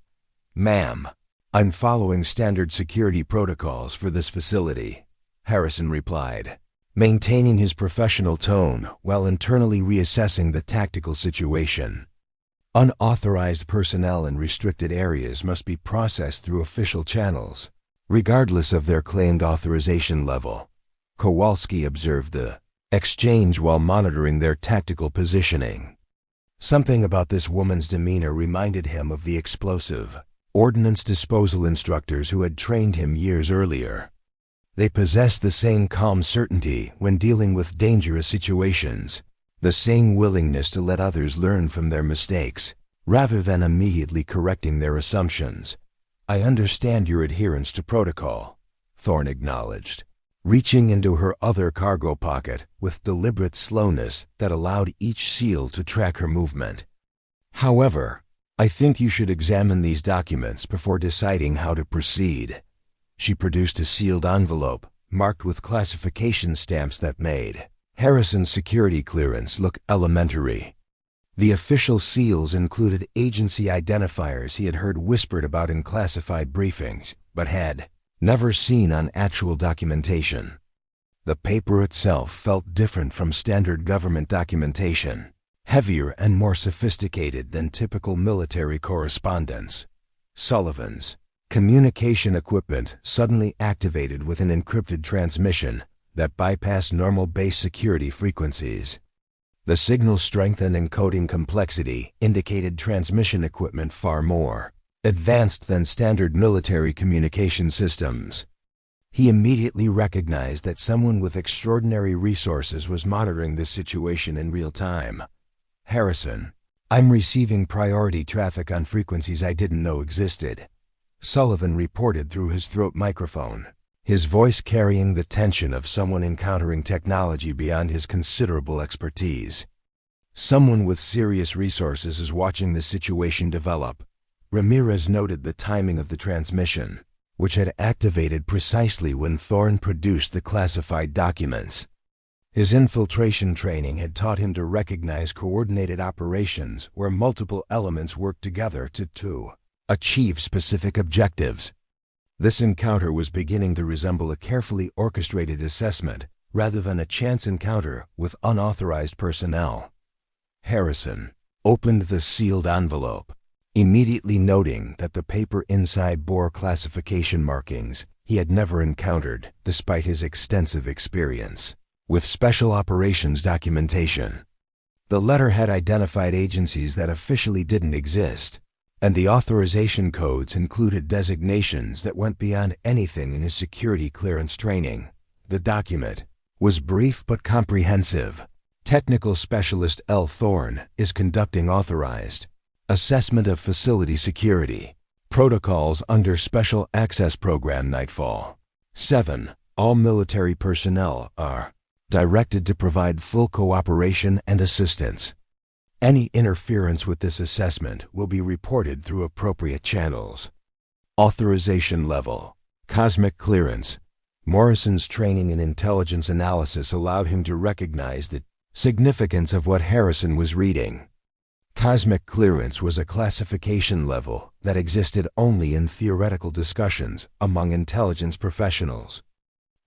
"Ma'am, I'm following standard security protocols for this facility," Harrison replied, maintaining his professional tone while internally reassessing the tactical situation. Unauthorized personnel in restricted areas must be processed through official channels, regardless of their claimed authorization level. Kowalski observed the exchange while monitoring their tactical positioning. Something about this woman's demeanor reminded him of the explosive ordnance disposal instructors who had trained him years earlier. They possessed the same calm certainty when dealing with dangerous situations, the same willingness to let others learn from their mistakes, rather than immediately correcting their assumptions. "I understand your adherence to protocol," Thorne acknowledged, reaching into her other cargo pocket with deliberate slowness that allowed each SEAL to track her movement. "However, I think you should examine these documents before deciding how to proceed." She produced a sealed envelope, marked with classification stamps that made Harrison's security clearance look elementary. The official seals included agency identifiers he had heard whispered about in classified briefings, but had never seen on actual documentation. The paper itself felt different from standard government documentation, heavier and more sophisticated than typical military correspondence. Sullivan's communication equipment suddenly activated with an encrypted transmission that bypassed normal base security frequencies. The signal strength and encoding complexity indicated transmission equipment far more advanced than standard military communication systems. He immediately recognized that someone with extraordinary resources was monitoring this situation in real time. "Harrison, I'm receiving priority traffic on frequencies I didn't know existed," Sullivan reported through his throat microphone, his voice carrying the tension of someone encountering technology beyond his considerable expertise. "Someone with serious resources is watching this situation develop." Ramirez noted the timing of the transmission, which had activated precisely when Thorne produced the classified documents. His infiltration training had taught him to recognize coordinated operations where multiple elements work together to achieve specific objectives. This encounter was beginning to resemble a carefully orchestrated assessment rather than a chance encounter with unauthorized personnel. Harrison opened the sealed envelope, immediately noting that the paper inside bore classification markings he had never encountered despite his extensive experience with special operations documentation. The letter had identified agencies that officially didn't exist, and the authorization codes included designations that went beyond anything in his security clearance training. The document was brief but comprehensive. Technical Specialist L. Thorne is conducting authorized assessment of facility security protocols under Special Access Program Nightfall. 7. All military personnel are directed to provide full cooperation and assistance. Any interference with this assessment will be reported through appropriate channels. Authorization level: Cosmic Clearance. Morrison's training in intelligence analysis allowed him to recognize the significance of what Harrison was reading. Cosmic Clearance was a classification level that existed only in theoretical discussions among intelligence professionals.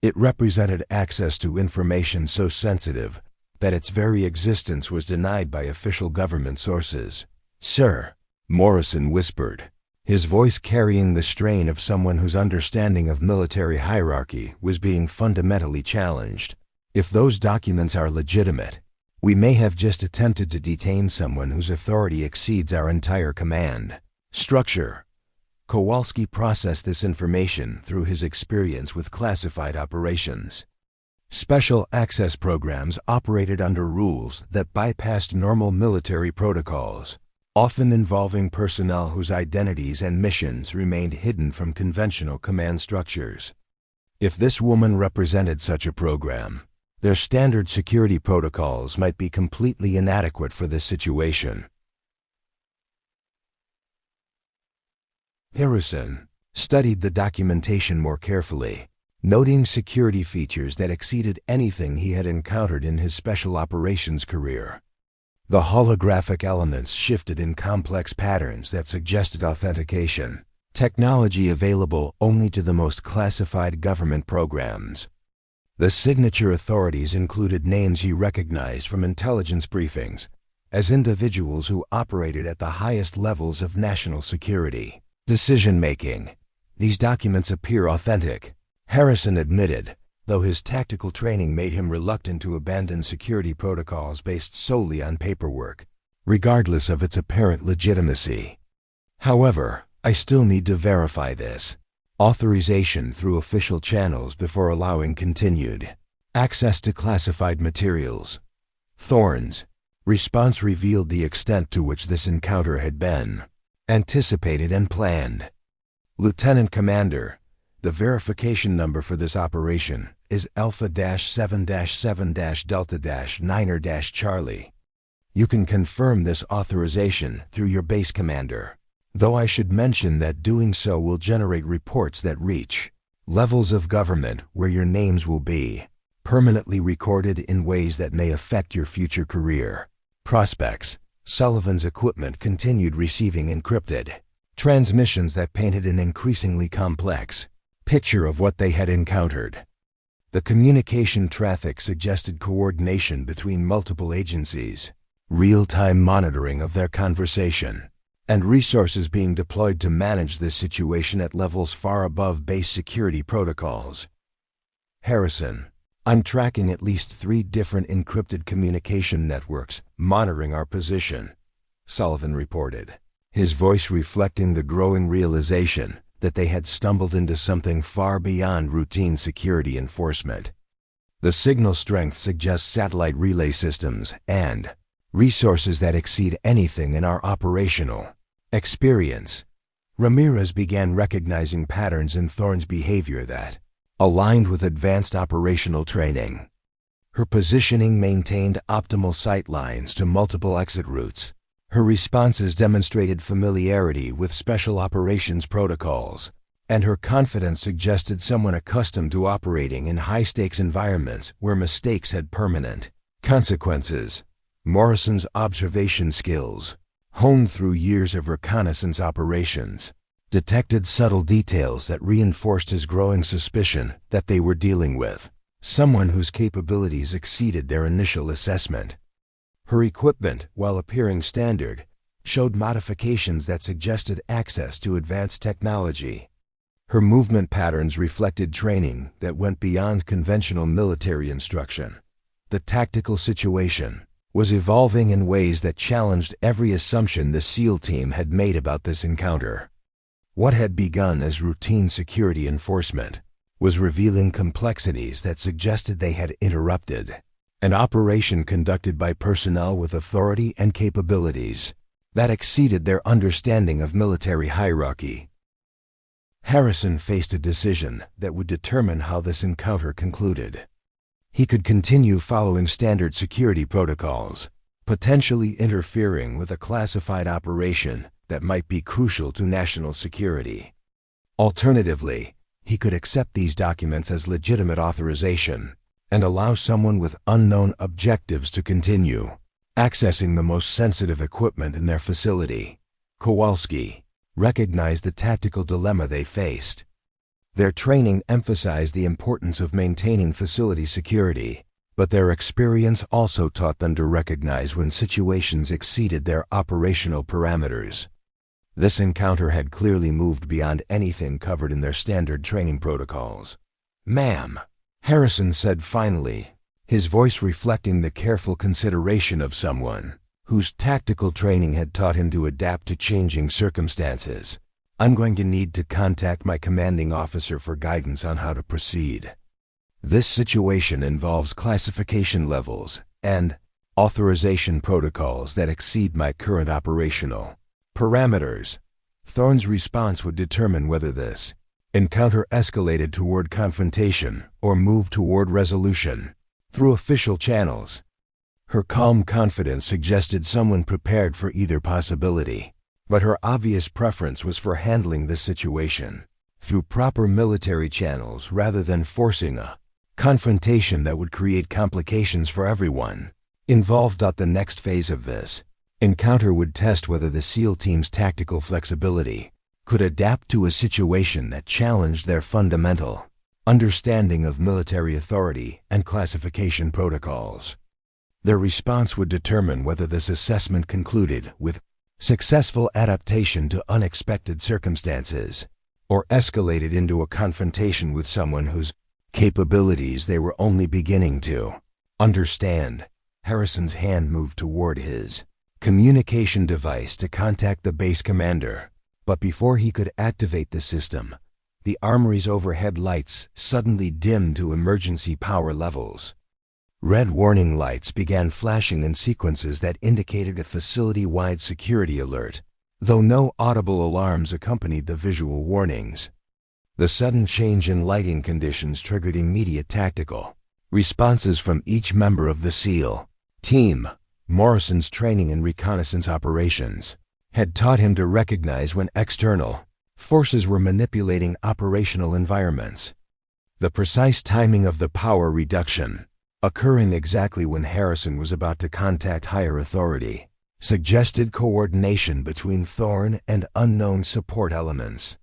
It represented access to information so sensitive that its very existence was denied by official government sources. "Sir," Morrison whispered, his voice carrying the strain of someone whose understanding of military hierarchy was being fundamentally challenged. "If those documents are legitimate, we may have just attempted to detain someone whose authority exceeds our entire command structure." Kowalski processed this information through his experience with classified operations. Special access programs operated under rules that bypassed normal military protocols, often involving personnel whose identities and missions remained hidden from conventional command structures. If this woman represented such a program, their standard security protocols might be completely inadequate for this situation. Harrison studied the documentation more carefully, noting security features that exceeded anything he had encountered in his special operations career. The holographic elements shifted in complex patterns that suggested authentication, technology available only to the most classified government programs. The signature authorities included names he recognized from intelligence briefings as individuals who operated at the highest levels of national security. Decision-making. These documents appear authentic, Harrison admitted, though his tactical training made him reluctant to abandon security protocols based solely on paperwork, regardless of its apparent legitimacy. However, I still need to verify this. Authorization through official channels before allowing continued access to classified materials. Thorns. Response revealed the extent to which this encounter had been anticipated and planned. Lieutenant Commander, the verification number for this operation is Alpha-7-7-Delta-9-Charlie. You can confirm this authorization through your base commander, though I should mention that doing so will generate reports that reach levels of government where your names will be permanently recorded in ways that may affect your future career prospects. Sullivan's equipment continued receiving encrypted transmissions that painted an increasingly complex picture of what they had encountered. The communication traffic suggested coordination between multiple agencies, real-time monitoring of their conversation, and resources being deployed to manage this situation at levels far above base security protocols. Harrison, I'm tracking at least 3 different encrypted communication networks monitoring our position, Sullivan reported, his voice reflecting the growing realization that they had stumbled into something far beyond routine security enforcement. The signal strength suggests satellite relay systems and resources that exceed anything in our operational experience. Ramirez began recognizing patterns in Thorne's behavior that aligned with advanced operational training. Her positioning maintained optimal sight lines to multiple exit routes. Her responses demonstrated familiarity with special operations protocols, and her confidence suggested someone accustomed to operating in high-stakes environments where mistakes had permanent consequences. Morrison's observation skills, honed through years of reconnaissance operations, detected subtle details that reinforced his growing suspicion that they were dealing with someone whose capabilities exceeded their initial assessment. Her equipment, while appearing standard, showed modifications that suggested access to advanced technology. Her movement patterns reflected training that went beyond conventional military instruction. The tactical situation was evolving in ways that challenged every assumption the SEAL team had made about this encounter. What had begun as routine security enforcement was revealing complexities that suggested they had interrupted an operation conducted by personnel with authority and capabilities that exceeded their understanding of military hierarchy. Harrison faced a decision that would determine how this encounter concluded. He could continue following standard security protocols, potentially interfering with a classified operation that might be crucial to national security. Alternatively, he could accept these documents as legitimate authorization and allow someone with unknown objectives to continue accessing the most sensitive equipment in their facility. Kowalski recognized the tactical dilemma they faced. Their training emphasized the importance of maintaining facility security, but their experience also taught them to recognize when situations exceeded their operational parameters. This encounter had clearly moved beyond anything covered in their standard training protocols. "Ma'am," Harrison said finally, his voice reflecting the careful consideration of someone whose tactical training had taught him to adapt to changing circumstances. "I'm going to need to contact my commanding officer for guidance on how to proceed. This situation involves classification levels and authorization protocols that exceed my current operational parameters." Thorne's response would determine whether this encounter escalated toward confrontation or moved toward resolution through official channels. Her calm confidence suggested someone prepared for either possibility, but her obvious preference was for handling the situation through proper military channels rather than forcing a confrontation that would create complications for everyone involved. The next phase of this encounter would test whether the SEAL team's tactical flexibility could adapt to a situation that challenged their fundamental understanding of military authority and classification protocols. Their response would determine whether this assessment concluded with successful adaptation to unexpected circumstances, or escalated into a confrontation with someone whose capabilities they were only beginning to understand. Harrison's hand moved toward his communication device to contact the base commander, but before he could activate the system, the Armory's overhead lights suddenly dimmed to emergency power levels. Red warning lights began flashing in sequences that indicated a facility-wide security alert, though no audible alarms accompanied the visual warnings. The sudden change in lighting conditions triggered immediate tactical responses from each member of the SEAL team. Morrison's training in reconnaissance operations had taught him to recognize when external forces were manipulating operational environments. The precise timing of the power reduction, occurring exactly when Harrison was about to contact higher authority, suggested coordination between Thorne and unknown support elements.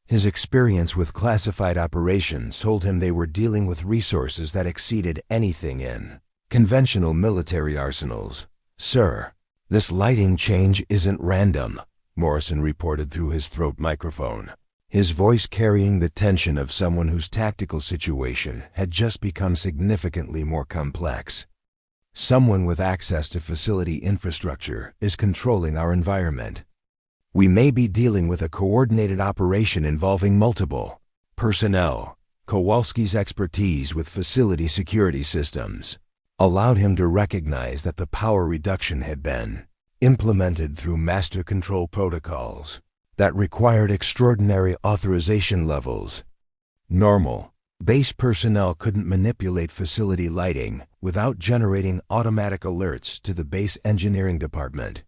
His experience with classified operations told him they were dealing with resources that exceeded anything in conventional military arsenals. "Sir, this lighting change isn't random," Morrison reported through his throat microphone, his voice carrying the tension of someone whose tactical situation had just become significantly more complex. "Someone with access to facility infrastructure is controlling our environment. We may be dealing with a coordinated operation involving multiple personnel." Kowalski's expertise with facility security systems allowed him to recognize that the power reduction had been implemented through master control protocols that required extraordinary authorization levels. Normal base personnel couldn't manipulate facility lighting without generating automatic alerts to the base engineering department.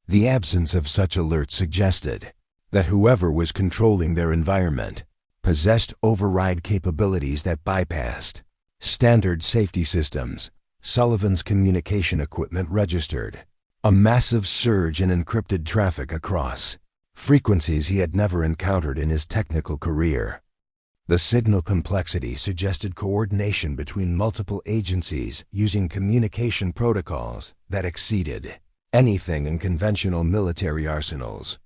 The absence of such alerts suggested that whoever was controlling their environment possessed override capabilities that bypassed standard safety systems. Sullivan's communication equipment registered a massive surge in encrypted traffic across frequencies he had never encountered in his technical career. The signal complexity suggested coordination between multiple agencies using communication protocols that exceeded anything in conventional military arsenals.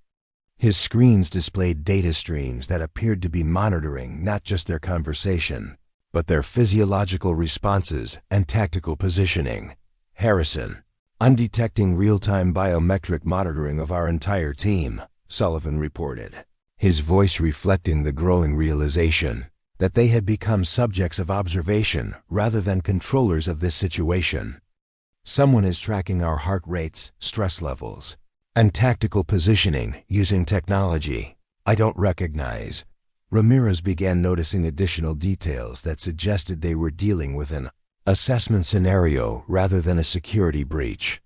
His screens displayed data streams that appeared to be monitoring not just their conversation, but their physiological responses and tactical positioning. "Harrison, I'm detecting real-time biometric monitoring of our entire team," Sullivan reported, his voice reflecting the growing realization that they had become subjects of observation rather than controllers of this situation. "Someone is tracking our heart rates, stress levels, and tactical positioning using technology I don't recognize." Ramirez began noticing additional details that suggested they were dealing with an assessment scenario rather than a security breach.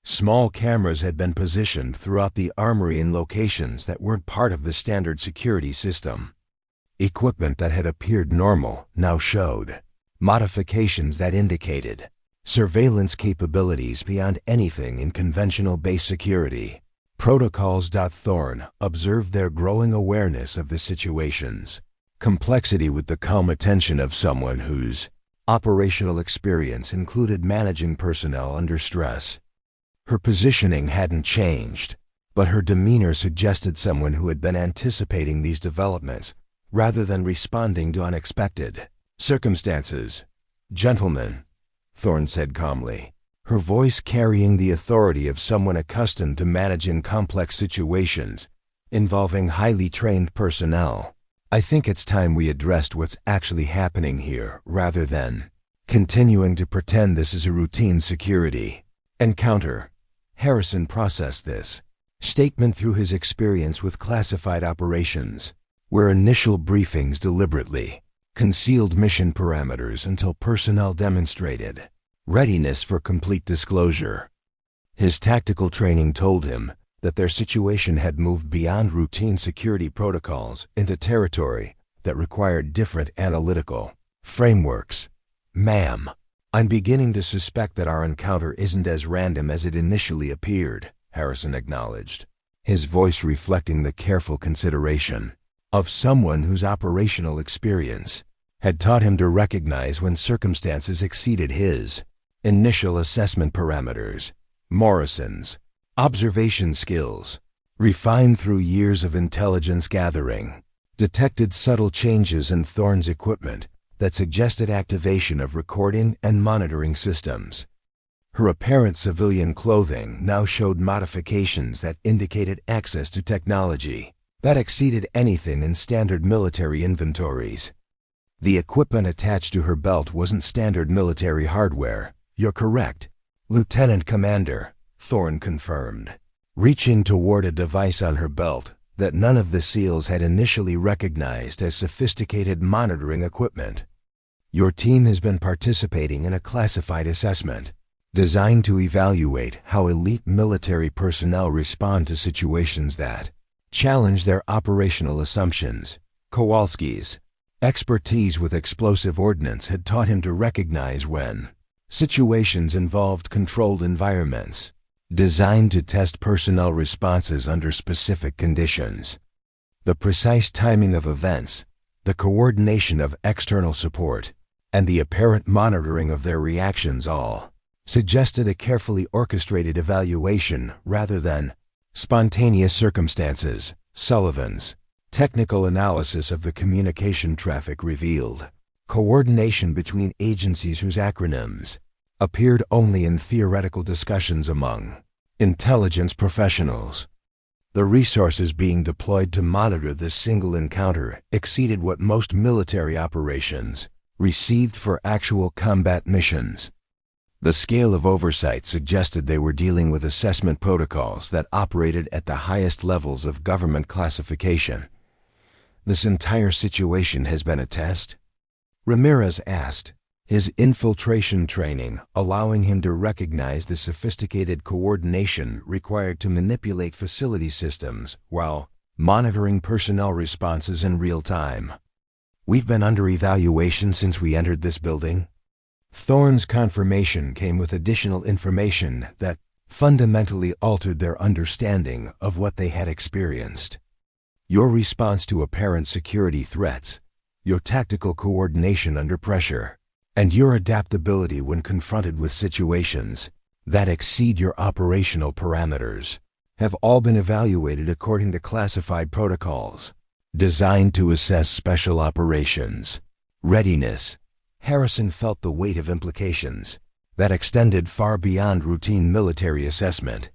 Small cameras had been positioned throughout the Armory in locations that weren't part of the standard security system. Equipment that had appeared normal now showed modifications that indicated surveillance capabilities beyond anything in conventional base security protocols. Thorne observed their growing awareness of the situation's complexity with the calm attention of someone whose operational experience included managing personnel under stress. Her positioning hadn't changed, but her demeanor suggested someone who had been anticipating these developments rather than responding to unexpected circumstances. "Gentlemen," Thorne said calmly, her voice carrying the authority of someone accustomed to managing complex situations involving highly trained personnel, "I think it's time we addressed what's actually happening here rather than continuing to pretend this is a routine security encounter." Harrison processed this statement through his experience with classified operations, where initial briefings deliberately concealed mission parameters until personnel demonstrated readiness for complete disclosure. His tactical training told him that their situation had moved beyond routine security protocols into territory that required different analytical frameworks. "Ma'am, I'm beginning to suspect that our encounter isn't as random as it initially appeared," Harrison acknowledged, his voice reflecting the careful consideration of someone whose operational experience had taught him to recognize when circumstances exceeded his initial assessment parameters. Morrison's observation skills, refined through years of intelligence gathering, detected subtle changes in Thorne's equipment that suggested activation of recording and monitoring systems. Her apparent civilian clothing now showed modifications that indicated access to technology that exceeded anything in standard military inventories. The equipment attached to her belt wasn't standard military hardware. "You're correct, Lieutenant Commander," Thorne confirmed, reaching toward a device on her belt that none of the SEALs had initially recognized as sophisticated monitoring equipment. "Your team has been participating in a classified assessment designed to evaluate how elite military personnel respond to situations that challenge their operational assumptions." Kowalski's expertise with explosive ordnance had taught him to recognize when situations involved controlled environments designed to test personnel responses under specific conditions. The precise timing of events, the coordination of external support, and the apparent monitoring of their reactions all suggested a carefully orchestrated evaluation rather than spontaneous circumstances. Sullivan's technical analysis of the communication traffic revealed coordination between agencies whose acronyms appeared only in theoretical discussions among intelligence professionals. The resources being deployed to monitor this single encounter exceeded what most military operations received for actual combat missions. The scale of oversight suggested they were dealing with assessment protocols that operated at the highest levels of government classification. "This entire situation has been a test?" Ramirez asked, his infiltration training allowing him to recognize the sophisticated coordination required to manipulate facility systems while monitoring personnel responses in real time. "We've been under evaluation since we entered this building." Thorne's confirmation came with additional information that fundamentally altered their understanding of what they had experienced. "Your response to apparent security threats, your tactical coordination under pressure, and your adaptability when confronted with situations that exceed your operational parameters have all been evaluated according to classified protocols designed to assess special operations readiness." Harrison felt the weight of implications that extended far beyond routine military assessment.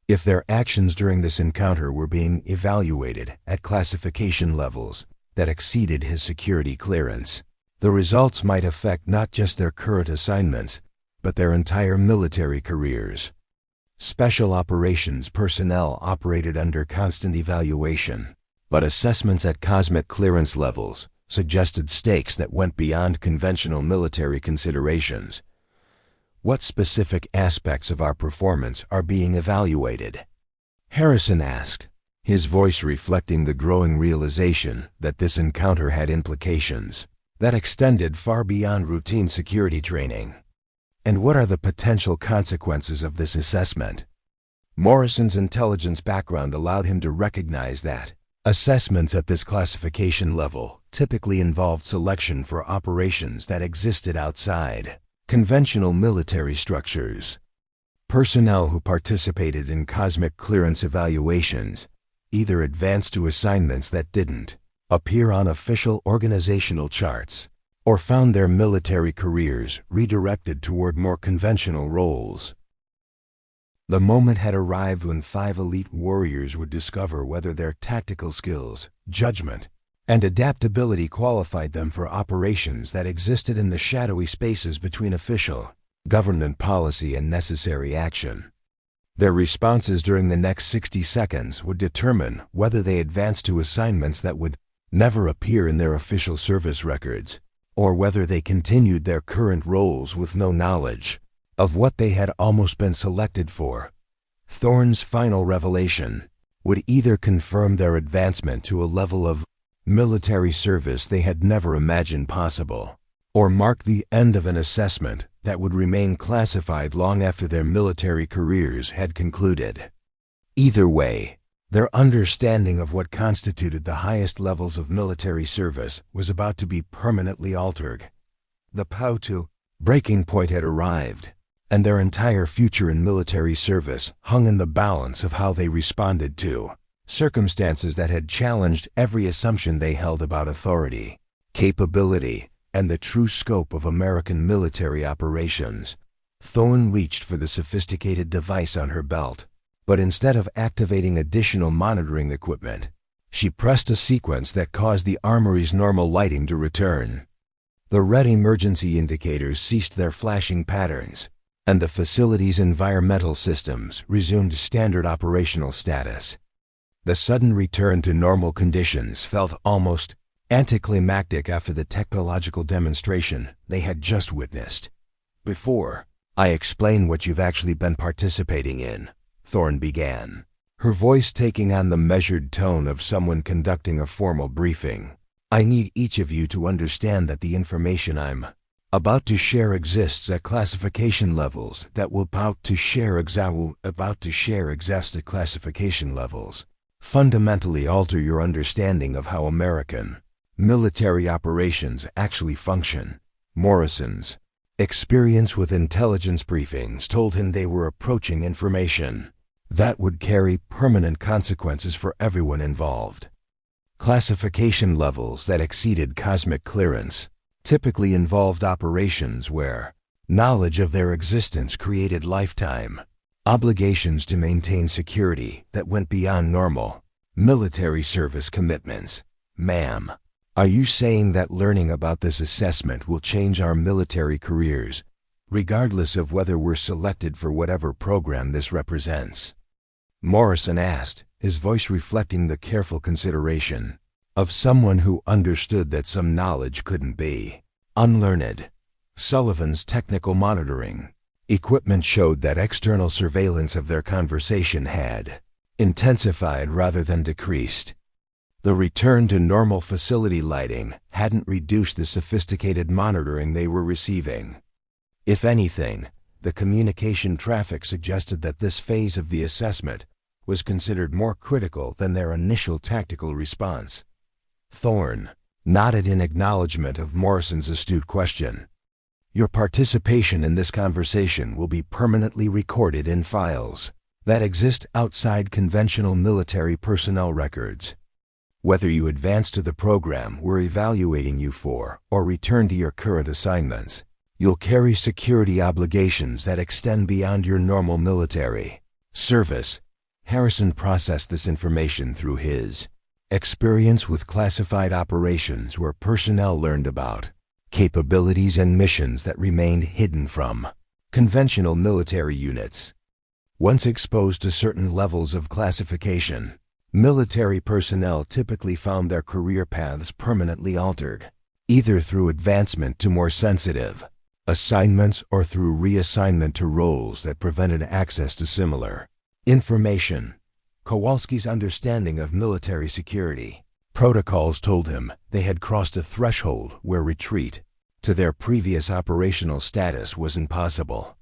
If their actions during this encounter were being evaluated at classification levels that exceeded his security clearance, the results might affect not just their current assignments, but their entire military careers. Special operations personnel operated under constant evaluation, but assessments at cosmic clearance levels suggested stakes that went beyond conventional military considerations. "What specific aspects of our performance are being evaluated?" Harrison asked, his voice reflecting the growing realization that this encounter had implications that extended far beyond routine security training. "And what are the potential consequences of this assessment?" Morrison's intelligence background allowed him to recognize that assessments at this classification level typically involved selection for operations that existed outside conventional military structures. Personnel who participated in cosmic clearance evaluations either advanced to assignments that didn't appear on official organizational charts or found their military careers redirected toward more conventional roles. The moment had arrived when 5 elite warriors would discover whether their tactical skills, judgment, and adaptability qualified them for operations that existed in the shadowy spaces between official government policy and necessary action. Their responses during the next 60 seconds would determine whether they advanced to assignments that would never appear in their official service records, or whether they continued their current roles with no knowledge of what they had almost been selected for. Thorne's final revelation would either confirm their advancement to a level of military service they had never imagined possible, or mark the end of an assessment that would remain classified long after their military careers had concluded. Either way, Their understanding of what constituted the highest levels of military service was about to be permanently altered. The POW2 breaking point had arrived, and their entire future in military service hung in the balance of how they responded to circumstances that had challenged every assumption they held about authority, capability, and the true scope of American military operations. Thorne reached for the sophisticated device on her belt, but instead of activating additional monitoring equipment, she pressed a sequence that caused the Armory's normal lighting to return. The red emergency indicators ceased their flashing patterns, and the facility's environmental systems resumed standard operational status. The sudden return to normal conditions felt almost anticlimactic after the technological demonstration they had just witnessed. "Before I explain what you've actually been participating in," Thorne began, her voice taking on the measured tone of someone conducting a formal briefing, "I need each of you to understand that the information I'm about to share exists at classification levels that will exist at classification levels. Fundamentally alter your understanding of how American military operations actually function." Morrison's experience with intelligence briefings told him they were approaching information that would carry permanent consequences for everyone involved. Classification levels that exceeded cosmic clearance typically involved operations where knowledge of their existence created lifetime obligations to maintain security that went beyond normal military service commitments. "Ma'am, are you saying that learning about this assessment will change our military careers, regardless of whether we're selected for whatever program this represents?" Morrison asked, his voice reflecting the careful consideration of someone who understood that some knowledge couldn't be unlearned. Sullivan's technical monitoring equipment showed that external surveillance of their conversation had intensified rather than decreased. The return to normal facility lighting hadn't reduced the sophisticated monitoring they were receiving. If anything, the communication traffic suggested that this phase of the assessment was considered more critical than their initial tactical response. Thorne nodded in acknowledgement of Morrison's astute question. "Your participation in this conversation will be permanently recorded in files that exist outside conventional military personnel records. Whether you advance to the program we're evaluating you for or return to your current assignments, you'll carry security obligations that extend beyond your normal military service." Harrison processed this information through his experience with classified operations where personnel learned about capabilities and missions that remained hidden from conventional military units. Once exposed to certain levels of classification, military personnel typically found their career paths permanently altered, either through advancement to more sensitive assignments or through reassignment to roles that prevented access to similar information. Kowalski's understanding of military security protocols told him they had crossed a threshold where retreat to their previous operational status was impossible.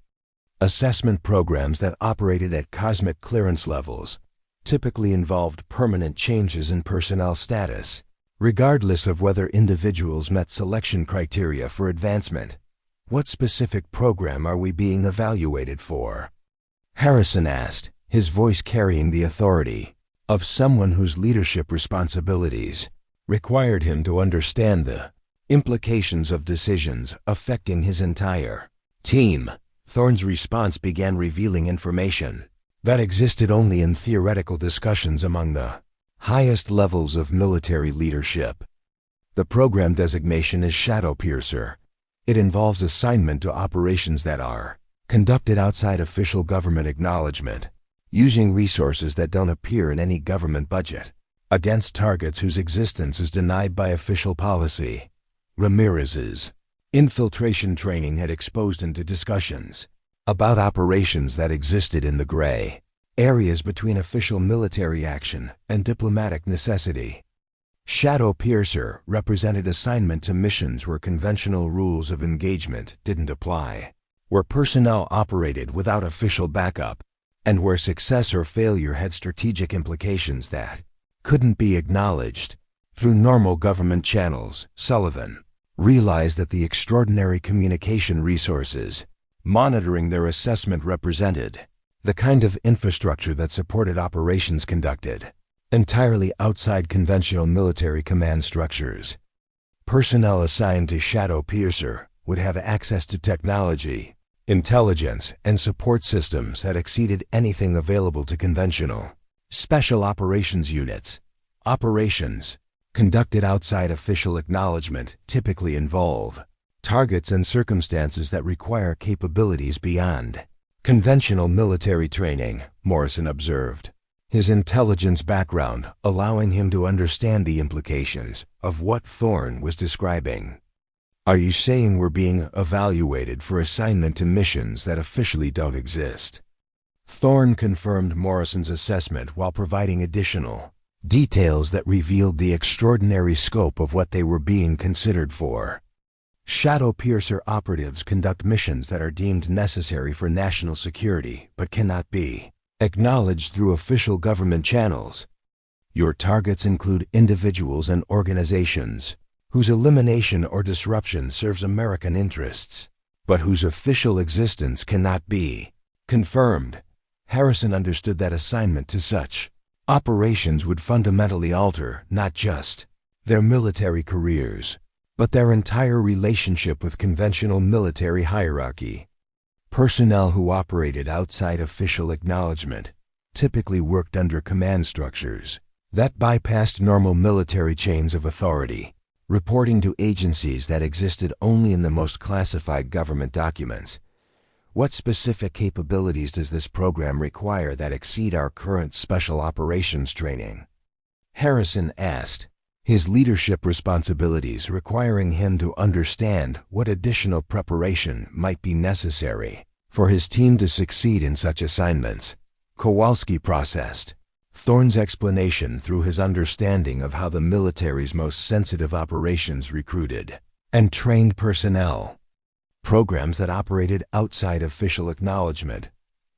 Assessment programs that operated at cosmic clearance levels typically involved permanent changes in personnel status, regardless of whether individuals met selection criteria for advancement. "What specific program are we being evaluated for?" Harrison asked, his voice carrying the authority of someone whose leadership responsibilities required him to understand the implications of decisions affecting his entire team. Thorne's response began revealing information that existed only in theoretical discussions among the highest levels of military leadership. The program designation is Shadow Piercer. It involves assignment to operations that are conducted outside official government acknowledgement, using resources that don't appear in any government budget, against targets whose existence is denied by official policy. Ramirez's infiltration training had exposed him to discussions about operations that existed in the gray areas between official military action and diplomatic necessity. Shadow Piercer represented assignment to missions where conventional rules of engagement didn't apply, where personnel operated without official backup, and where success or failure had strategic implications that couldn't be acknowledged. Through normal government channels, Sullivan realized that the extraordinary communication resources monitoring their assessment represented the kind of infrastructure that supported operations conducted entirely outside conventional military command structures. Personnel assigned to Shadow Piercer would have access to technology, intelligence, and support systems that exceeded anything available to conventional special operations units. Operations conducted outside official acknowledgement typically involve targets and circumstances that require capabilities beyond conventional military training, Morrison observed, his intelligence background allowing him to understand the implications of what Thorne was describing. Are you saying we're being evaluated for assignment to missions that officially don't exist? Thorne confirmed Morrison's assessment while providing additional details that revealed the extraordinary scope of what they were being considered for. Shadow Piercer operatives conduct missions that are deemed necessary for national security but cannot be acknowledged through official government channels. Your targets include individuals and organizations whose elimination or disruption serves American interests, but whose official existence cannot be confirmed. Harrison understood that assignment to such operations would fundamentally alter not just their military careers, but their entire relationship with conventional military hierarchy. Personnel who operated outside official acknowledgement typically worked under command structures that bypassed normal military chains of authority, reporting to agencies that existed only in the most classified government documents. What specific capabilities does this program require that exceed our current special operations training? Harrison asked, his leadership responsibilities requiring him to understand what additional preparation might be necessary for his team to succeed in such assignments. Kowalski processed Thorne's explanation through his understanding of how the military's most sensitive operations recruited and trained personnel. Programs that operated outside official acknowledgement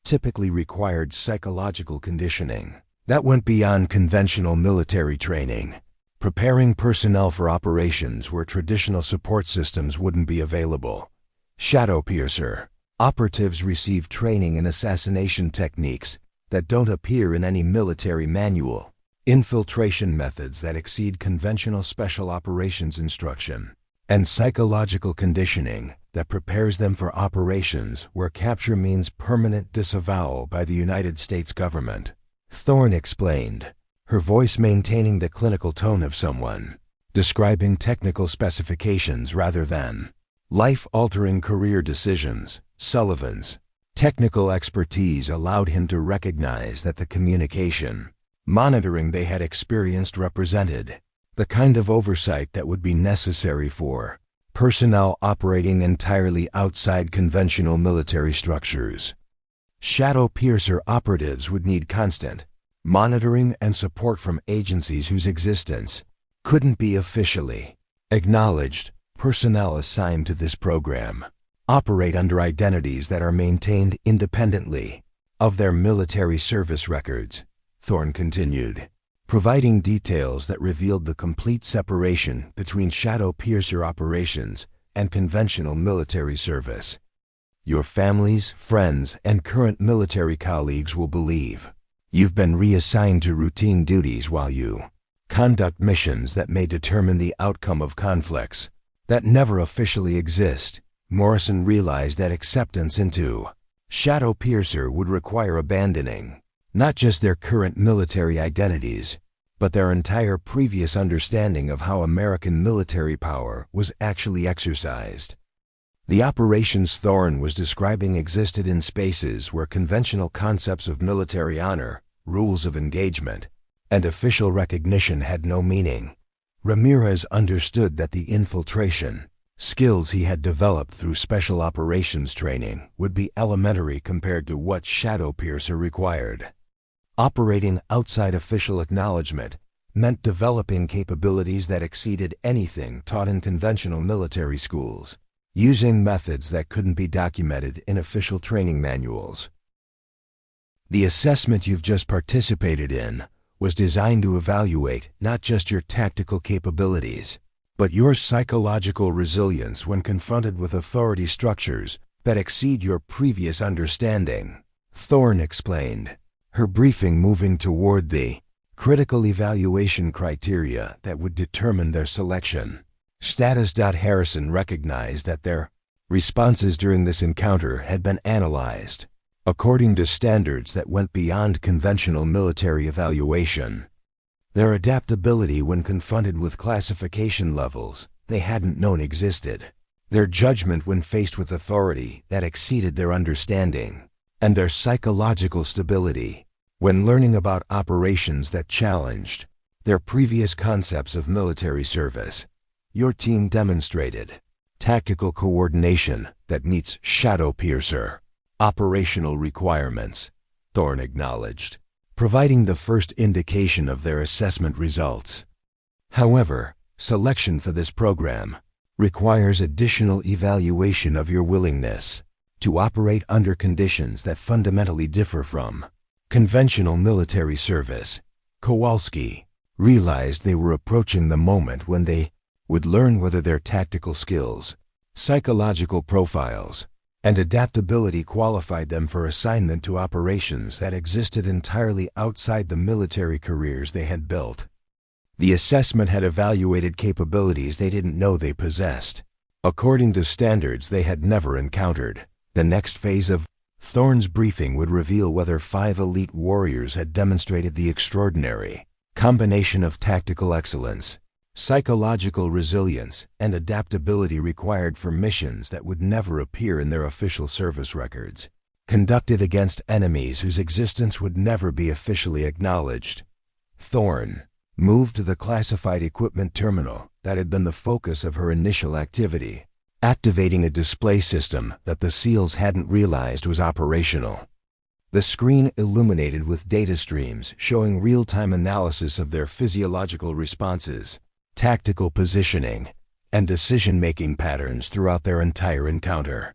typically required psychological conditioning that went beyond conventional military training, preparing personnel for operations where traditional support systems wouldn't be available. Shadow Piercer operatives receive training in assassination techniques that don't appear in any military manual, infiltration methods that exceed conventional special operations instruction, and psychological conditioning that prepares them for operations where capture means permanent disavowal by the United States government. Thorne explained, her voice maintaining the clinical tone of someone describing technical specifications rather than life-altering career decisions. Sullivan's technical expertise allowed him to recognize that the communication monitoring they had experienced represented the kind of oversight that would be necessary for personnel operating entirely outside conventional military structures. Shadow Piercer operatives would need constant monitoring and support from agencies whose existence couldn't be officially acknowledged. Personnel assigned to this program operate under identities that are maintained independently of their military service records, Thorne continued, providing details that revealed the complete separation between Shadow Piercer operations and conventional military service. Your families, friends, and current military colleagues will believe you've been reassigned to routine duties while you conduct missions that may determine the outcome of conflicts that never officially exist. Morrison realized that acceptance into Shadow Piercer would require abandoning not just their current military identities, but their entire previous understanding of how American military power was actually exercised. The operations Thorne was describing existed in spaces where conventional concepts of military honor, rules of engagement, and official recognition had no meaning. Ramirez understood that the infiltration skills he had developed through special operations training would be elementary compared to what Shadow Piercer required. Operating outside official acknowledgement meant developing capabilities that exceeded anything taught in conventional military schools, using methods that couldn't be documented in official training manuals. The assessment you've just participated in was designed to evaluate not just your tactical capabilities, but your psychological resilience when confronted with authority structures that exceed your previous understanding, Thorne explained, her briefing moving toward the critical evaluation criteria that would determine their selection. Status. Harrison recognized that their responses during this encounter had been analyzed according to standards that went beyond conventional military evaluation. Their adaptability when confronted with classification levels they hadn't known existed, their judgment when faced with authority that exceeded their understanding, and their psychological stability when learning about operations that challenged their previous concepts of military service. Your team demonstrated tactical coordination that meets shadow piercer operational requirements, Thorne acknowledged, providing the first indication of their assessment results. However, selection for this program requires additional evaluation of your willingness to operate under conditions that fundamentally differ from conventional military service. Kowalski realized they were approaching the moment when they would learn whether their tactical skills, psychological profiles, and adaptability qualified them for assignment to operations that existed entirely outside the military careers they had built. The assessment had evaluated capabilities they didn't know they possessed, according to standards they had never encountered. The next phase of Thorne's briefing would reveal whether 5 elite warriors had demonstrated the extraordinary combination of tactical excellence, psychological resilience, and adaptability required for missions that would never appear in their official service records, conducted against enemies whose existence would never be officially acknowledged. Thorne moved to the classified equipment terminal that had been the focus of her initial activity, activating a display system that the SEALs hadn't realized was operational. The screen illuminated with data streams showing real-time analysis of their physiological responses, tactical positioning, and decision-making patterns throughout their entire encounter.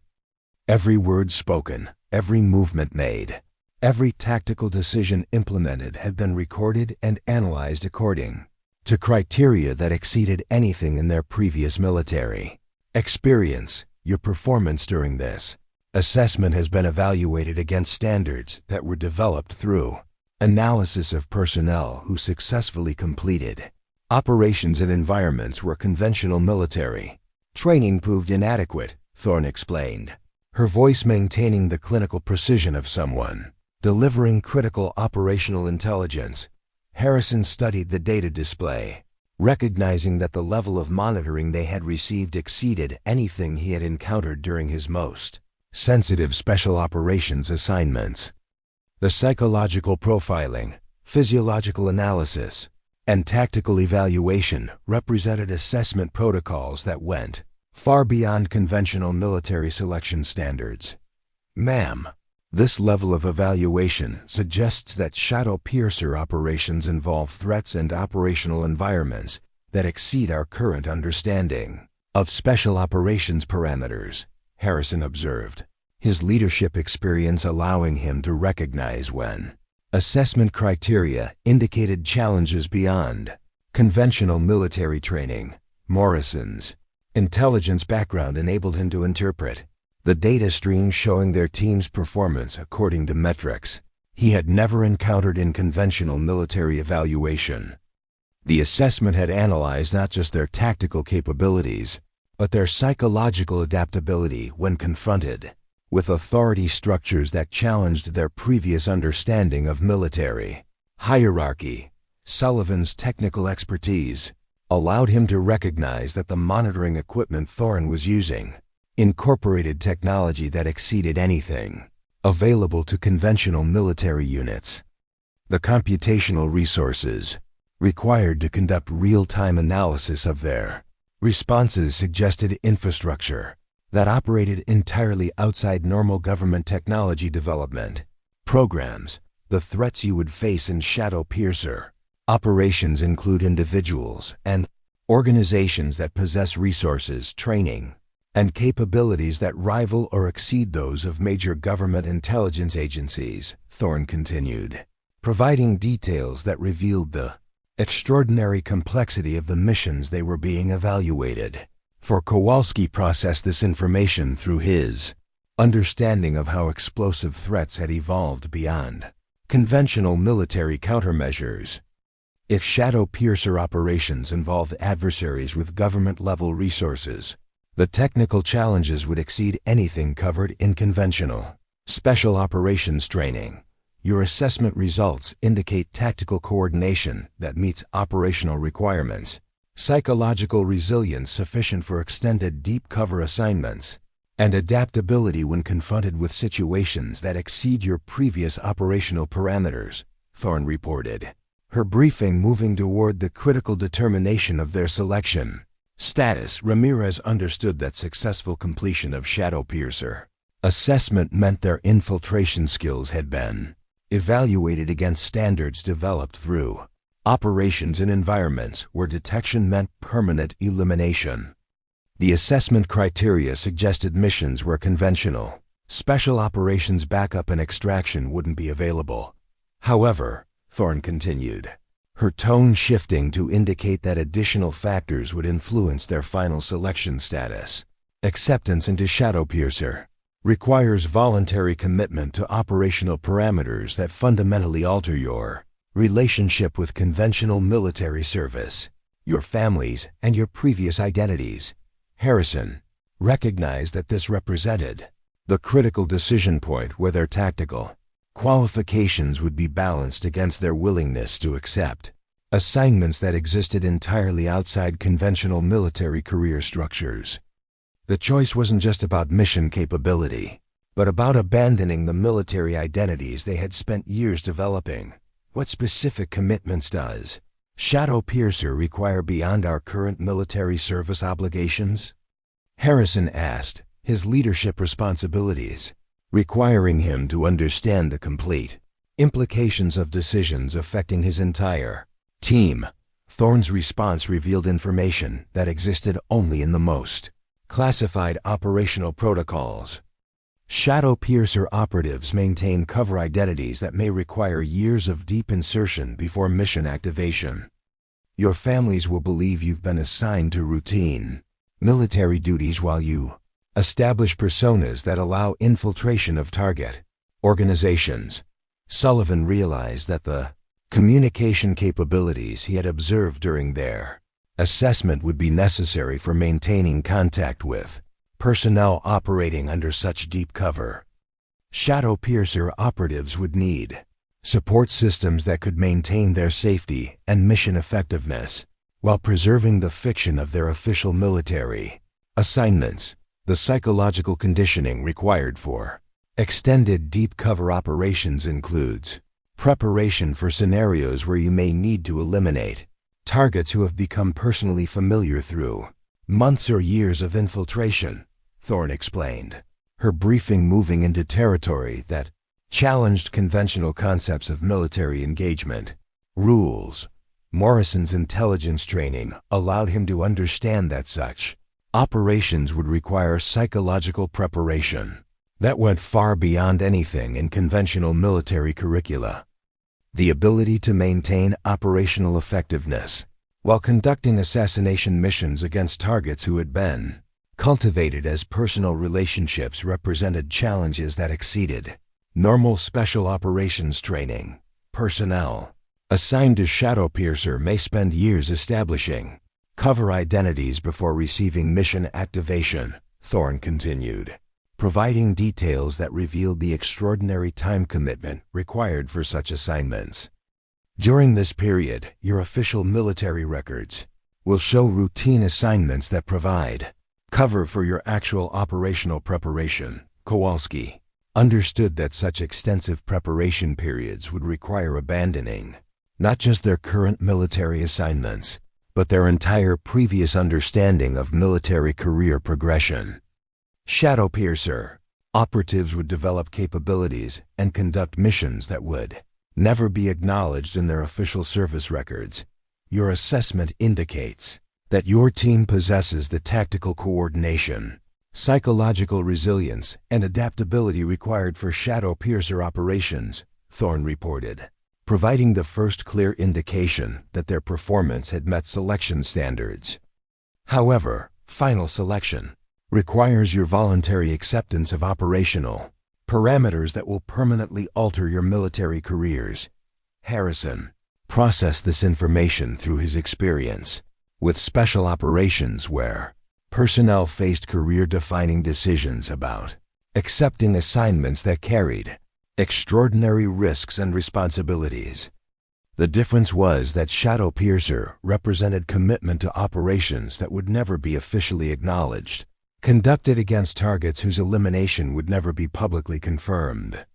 Every word spoken, every movement made, every tactical decision implemented had been recorded and analyzed according to criteria that exceeded anything in their previous military experience. Your performance during this assessment has been evaluated against standards that were developed through analysis of personnel who successfully completed operations in environments where conventional military training proved inadequate, Thorne explained, her voice maintaining the clinical precision of someone delivering critical operational intelligence. Harrison studied the data display, recognizing that the level of monitoring they had received exceeded anything he had encountered during his most sensitive special operations assignments. The psychological profiling, physiological analysis, and tactical evaluation represented assessment protocols that went far beyond conventional military selection standards. Ma'am, this level of evaluation suggests that shadow piercer operations involve threats and operational environments that exceed our current understanding of special operations parameters, Harrison observed, his leadership experience allowing him to recognize when assessment criteria indicated challenges beyond conventional military training. Morrison's intelligence background enabled him to interpret the data stream showing their team's performance according to metrics he had never encountered in conventional military evaluation. The assessment had analyzed not just their tactical capabilities, but their psychological adaptability when confronted with authority structures that challenged their previous understanding of military hierarchy. Sullivan's technical expertise allowed him to recognize that the monitoring equipment Thorne was using incorporated technology that exceeded anything available to conventional military units. The computational resources required to conduct real-time analysis of their responses suggested infrastructure that operated entirely outside normal government technology development programs. The threats you would face in shadow piercer operations include individuals and organizations that possess resources, training, and capabilities that rival or exceed those of major government intelligence agencies, Thorne continued, providing details that revealed the extraordinary complexity of the missions they were being evaluated. For Kowalski processed this information through his understanding of how explosive threats had evolved beyond conventional military countermeasures. If Shadow Piercer operations involved adversaries with government-level resources, the technical challenges would exceed anything covered in conventional special operations training. Your assessment results indicate tactical coordination that meets operational requirements, psychological resilience sufficient for extended deep cover assignments, and adaptability when confronted with situations that exceed your previous operational parameters, Thorne reported, her briefing moving toward the critical determination of their selection status. Ramirez understood that successful completion of Shadow Piercer assessment meant their infiltration skills had been evaluated against standards developed through operations in environments where detection meant permanent elimination. The assessment criteria suggested missions where conventional special operations backup and extraction wouldn't be available. However, Thorne continued, her tone shifting to indicate that additional factors would influence their final selection status. Acceptance into Shadow Piercer requires voluntary commitment to operational parameters that fundamentally alter your relationship with conventional military service, your families, and your previous identities. Harrison recognized that this represented the critical decision point where their tactical qualifications would be balanced against their willingness to accept assignments that existed entirely outside conventional military career structures. The choice wasn't just about mission capability, but about abandoning the military identities they had spent years developing. What specific commitments does Shadow Piercer require beyond our current military service obligations? Harrison asked, his leadership responsibilities requiring him to understand the complete implications of decisions affecting his entire team. Thorne's response revealed information that existed only in the most classified operational protocols. Shadow Piercer operatives maintain cover identities that may require years of deep insertion before mission activation. Your families will believe you've been assigned to routine military duties while you establish personas that allow infiltration of target organizations. Sullivan realized that the communication capabilities he had observed during their assessment would be necessary for maintaining contact with personnel operating under such deep cover. Shadow Piercer operatives would need support systems that could maintain their safety and mission effectiveness while preserving the fiction of their official military assignments. The psychological conditioning required for extended deep cover operations includes preparation for scenarios where you may need to eliminate targets who have become personally familiar through months or years of infiltration, Thorne explained, her briefing moving into territory that challenged conventional concepts of military engagement rules. Morrison's intelligence training allowed him to understand that such operations would require psychological preparation that went far beyond anything in conventional military curricula. The ability to maintain operational effectiveness while conducting assassination missions against targets who had been cultivated as personal relationships represented challenges that exceeded normal special operations training. Personnel assigned to Shadow Piercer may spend years establishing cover identities before receiving mission activation, Thorne continued, providing details that revealed the extraordinary time commitment required for such assignments. During this period, your official military records will show routine assignments that provide cover for your actual operational preparation. Kowalski understood that such extensive preparation periods would require abandoning not just their current military assignments, but their entire previous understanding of military career progression. Shadow Piercer operatives would develop capabilities and conduct missions that would never be acknowledged in their official service records. Your assessment indicates that your team possesses the tactical coordination psychological resilience, and adaptability required for shadow piercer operations, Thorne reported, providing the first clear indication that their performance had met selection standards. However, final selection requires your voluntary acceptance of operational parameters that will permanently alter your military careers. Harrison processed this information through his experience with special operations where personnel faced career-defining decisions about accepting assignments that carried extraordinary risks and responsibilities. The difference was that Shadow Piercer represented commitment to operations that would never be officially acknowledged, conducted against targets whose elimination would never be publicly confirmed.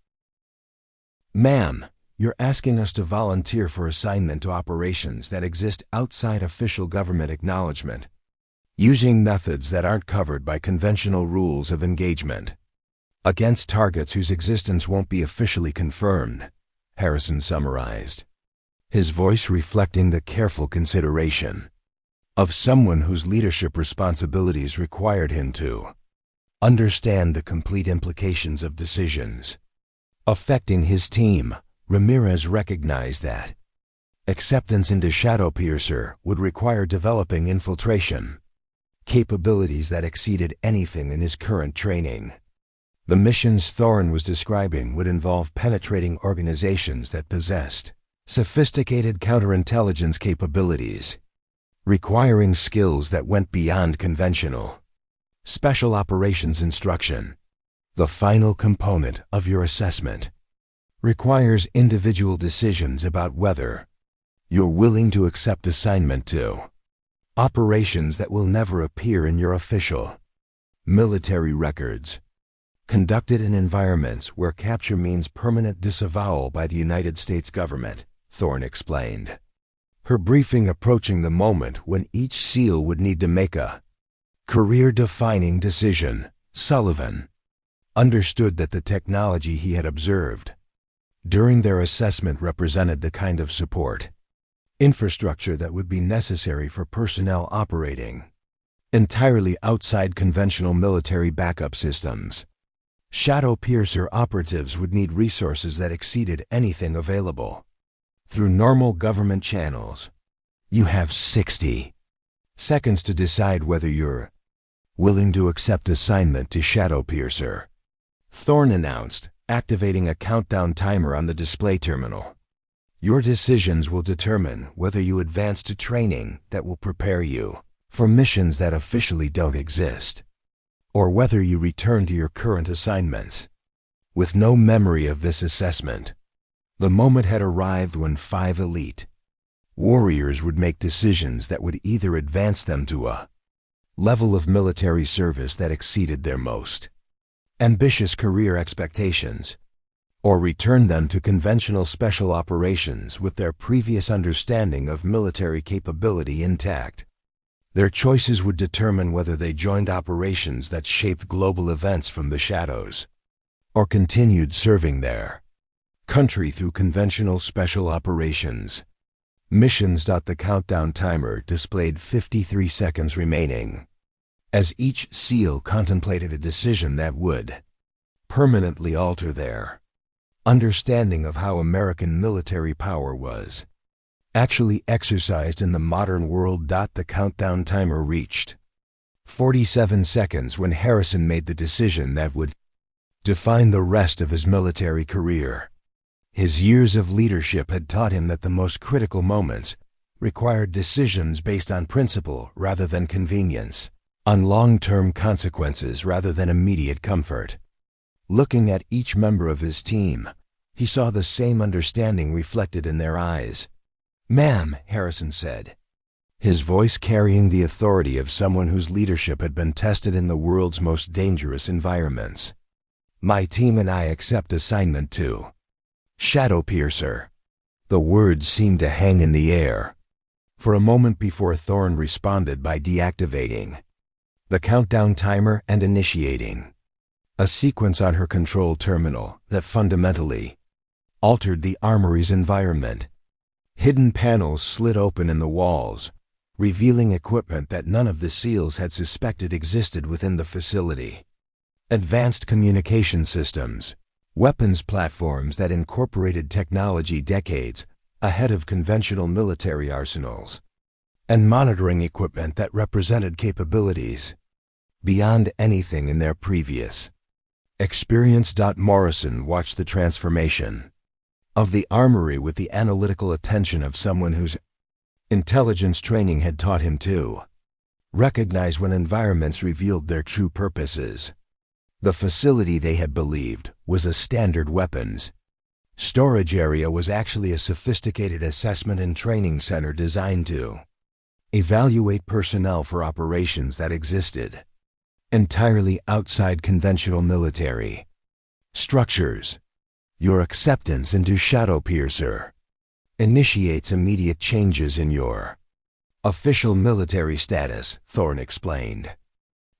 "Ma'am, you're asking us to volunteer for assignment to operations that exist outside official government acknowledgement, using methods that aren't covered by conventional rules of engagement, against targets whose existence won't be officially confirmed," Harrison summarized, his voice reflecting the careful consideration of someone whose leadership responsibilities required him to understand the complete implications of decisions affecting his team. Ramirez recognized that acceptance into Shadow Piercer would require developing infiltration capabilities that exceeded anything in his current training. The missions Thorne was describing would involve penetrating organizations that possessed sophisticated counterintelligence capabilities, requiring skills that went beyond conventional special operations instruction. The final component of your assessment requires individual decisions about whether you're willing to accept assignment to operations that will never appear in your official military records, conducted in environments where capture means permanent disavowal by the United States government, Thorne explained, her briefing approaching the moment when each SEAL would need to make a career-defining decision. Sullivan understood that the technology he had observed during their assessment represented the kind of support infrastructure that would be necessary for personnel operating entirely outside conventional military backup systems. Shadow Piercer operatives would need resources that exceeded anything available through normal government channels. You have 60 seconds to decide whether you're willing to accept assignment to Shadow Piercer, Thorne announced, activating a countdown timer on the display terminal. Your decisions will determine whether you advance to training that will prepare you for missions that officially don't exist, or whether you return to your current assignments. With no memory of this assessment, the moment had arrived when 5 elite warriors would make decisions that would either advance them to a level of military service that exceeded their most ambitious career expectations, or return them to conventional special operations with their previous understanding of military capability intact. Their choices would determine whether they joined operations that shaped global events from the shadows, or continued serving their country through conventional special operations missions. The countdown timer displayed 53 seconds remaining, as each SEAL contemplated a decision that would permanently alter their understanding of how American military power was actually exercised in the modern world. The countdown timer reached 47 seconds when Harrison made the decision that would define the rest of his military career. His years of leadership had taught him that the most critical moments required decisions based on principle rather than convenience, on long-term consequences rather than immediate comfort. Looking at each member of his team, he saw the same understanding reflected in their eyes. "Ma'am," Harrison said, his voice carrying the authority of someone whose leadership had been tested in the world's most dangerous environments, "my team and I accept assignment to Shadow Piercer." The words seemed to hang in the air for a moment before Thorne responded by deactivating the countdown timer and initiating a sequence on her control terminal that fundamentally altered the Armory's environment. Hidden panels slid open in the walls, revealing equipment that none of the SEALs had suspected existed within the facility. Advanced communication systems, weapons platforms that incorporated technology decades ahead of conventional military arsenals, and monitoring equipment that represented capabilities beyond anything in their previous experience. Morrison watched the transformation of the Armory with the analytical attention of someone whose intelligence training had taught him to recognize when environments revealed their true purposes. The facility they had believed was a standard weapons storage area was actually a sophisticated assessment and training center designed to evaluate personnel for operations that existed entirely outside conventional military structures. Your acceptance into Shadowpiercer initiates immediate changes in your official military status, Thorne explained,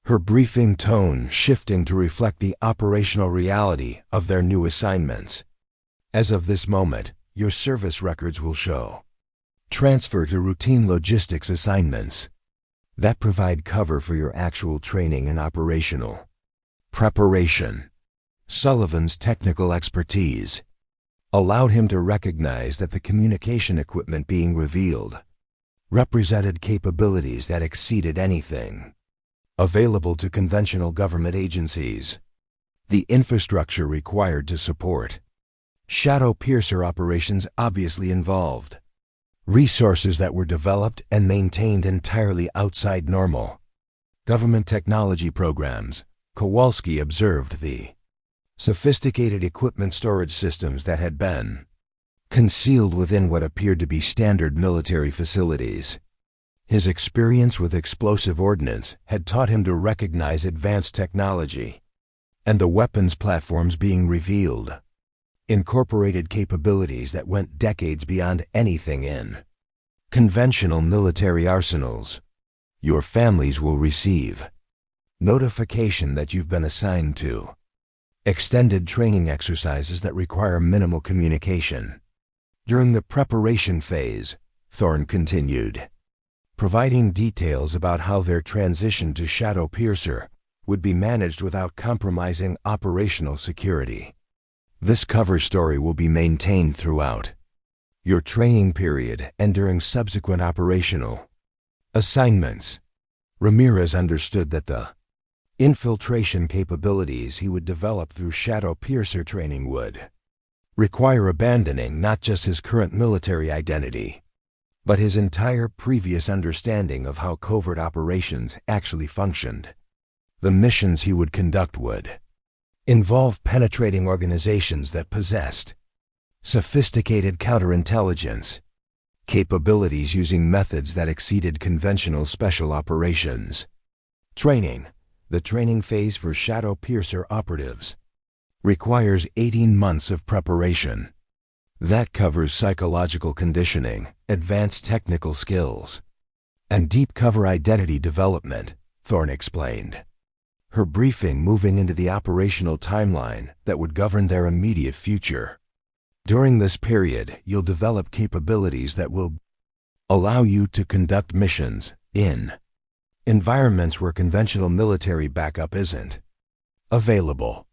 her briefing tone shifting to reflect the operational reality of their new assignments. As of this moment, your service records will show transfer to routine logistics assignments that provide cover for your actual training and operational preparation. Sullivan's technical expertise allowed him to recognize that the communication equipment being revealed represented capabilities that exceeded anything available to conventional government agencies. The infrastructure required to support Shadowpiercer operations obviously involved resources that were developed and maintained entirely outside normal government technology programs. Kowalski observed the sophisticated equipment storage systems that had been concealed within what appeared to be standard military facilities. His experience with explosive ordnance had taught him to recognize advanced technology, and the weapons platforms being revealed incorporated capabilities that went decades beyond anything in conventional military arsenals. Your families will receive notification that you've been assigned to extended training exercises that require minimal communication. During the preparation phase, Thorne continued, providing details about how their transition to Shadowpiercer would be managed without compromising operational security. This cover story will be maintained throughout your training period and during subsequent operational assignments. Ramirez understood that the infiltration capabilities he would develop through Shadowpiercer training would require abandoning not just his current military identity, but his entire previous understanding of how covert operations actually functioned. The missions he would conduct would involve penetrating organizations that possessed sophisticated counterintelligence capabilities using methods that exceeded conventional special operations training. The training phase for Shadowpiercer operatives requires 18 months of preparation. That covers psychological conditioning, advanced technical skills, and deep cover identity development, Thorne explained, her briefing moving into the operational timeline that would govern their immediate future. During this period, you'll develop capabilities that will allow you to conduct missions in environments where conventional military backup isn't available.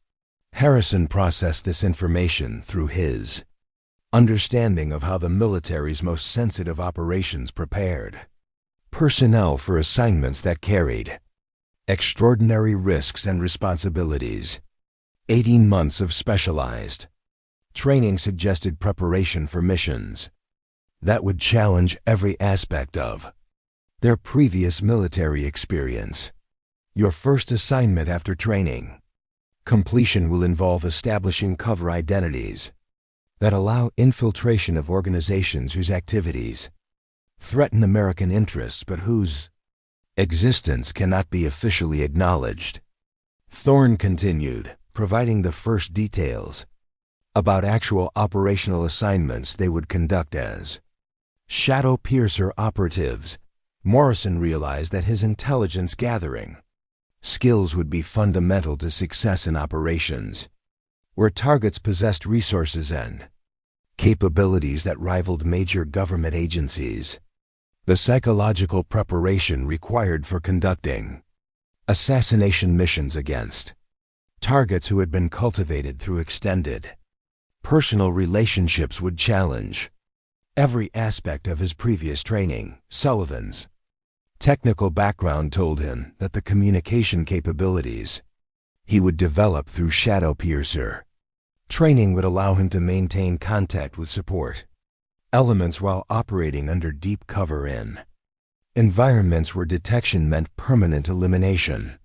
Harrison processed this information through his understanding of how the military's most sensitive operations prepared personnel for assignments that carried extraordinary risks and responsibilities. 18 months of specialized training suggested preparation for missions that would challenge every aspect of their previous military experience. Your first assignment after training completion will involve establishing cover identities that allow infiltration of organizations whose activities threaten American interests but whose existence cannot be officially acknowledged. Thorne continued, providing the first details about actual operational assignments they would conduct as Shadowpiercer operatives. Morrison realized that his intelligence gathering skills would be fundamental to success in operations where targets possessed resources and capabilities that rivaled major government agencies. The psychological preparation required for conducting assassination missions against targets who had been cultivated through extended personal relationships would challenge every aspect of his previous training. Sullivan's technical background told him that the communication capabilities he would develop through shadow piercer training would allow him to maintain contact with support elements while operating under deep cover in environments where detection meant permanent elimination.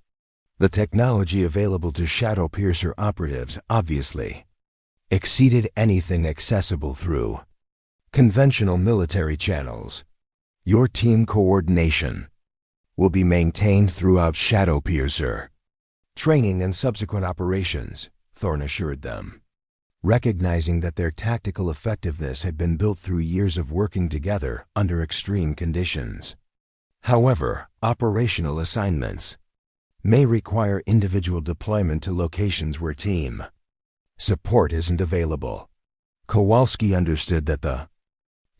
The technology available to shadow piercer operatives obviously exceeded anything accessible through conventional military channels. Your team coordination will be maintained throughout shadow piercer training and subsequent operations, Thorne assured them, recognizing that their tactical effectiveness had been built through years of working together under extreme conditions. However, operational assignments may require individual deployment to locations where team support isn't available. Kowalski understood that the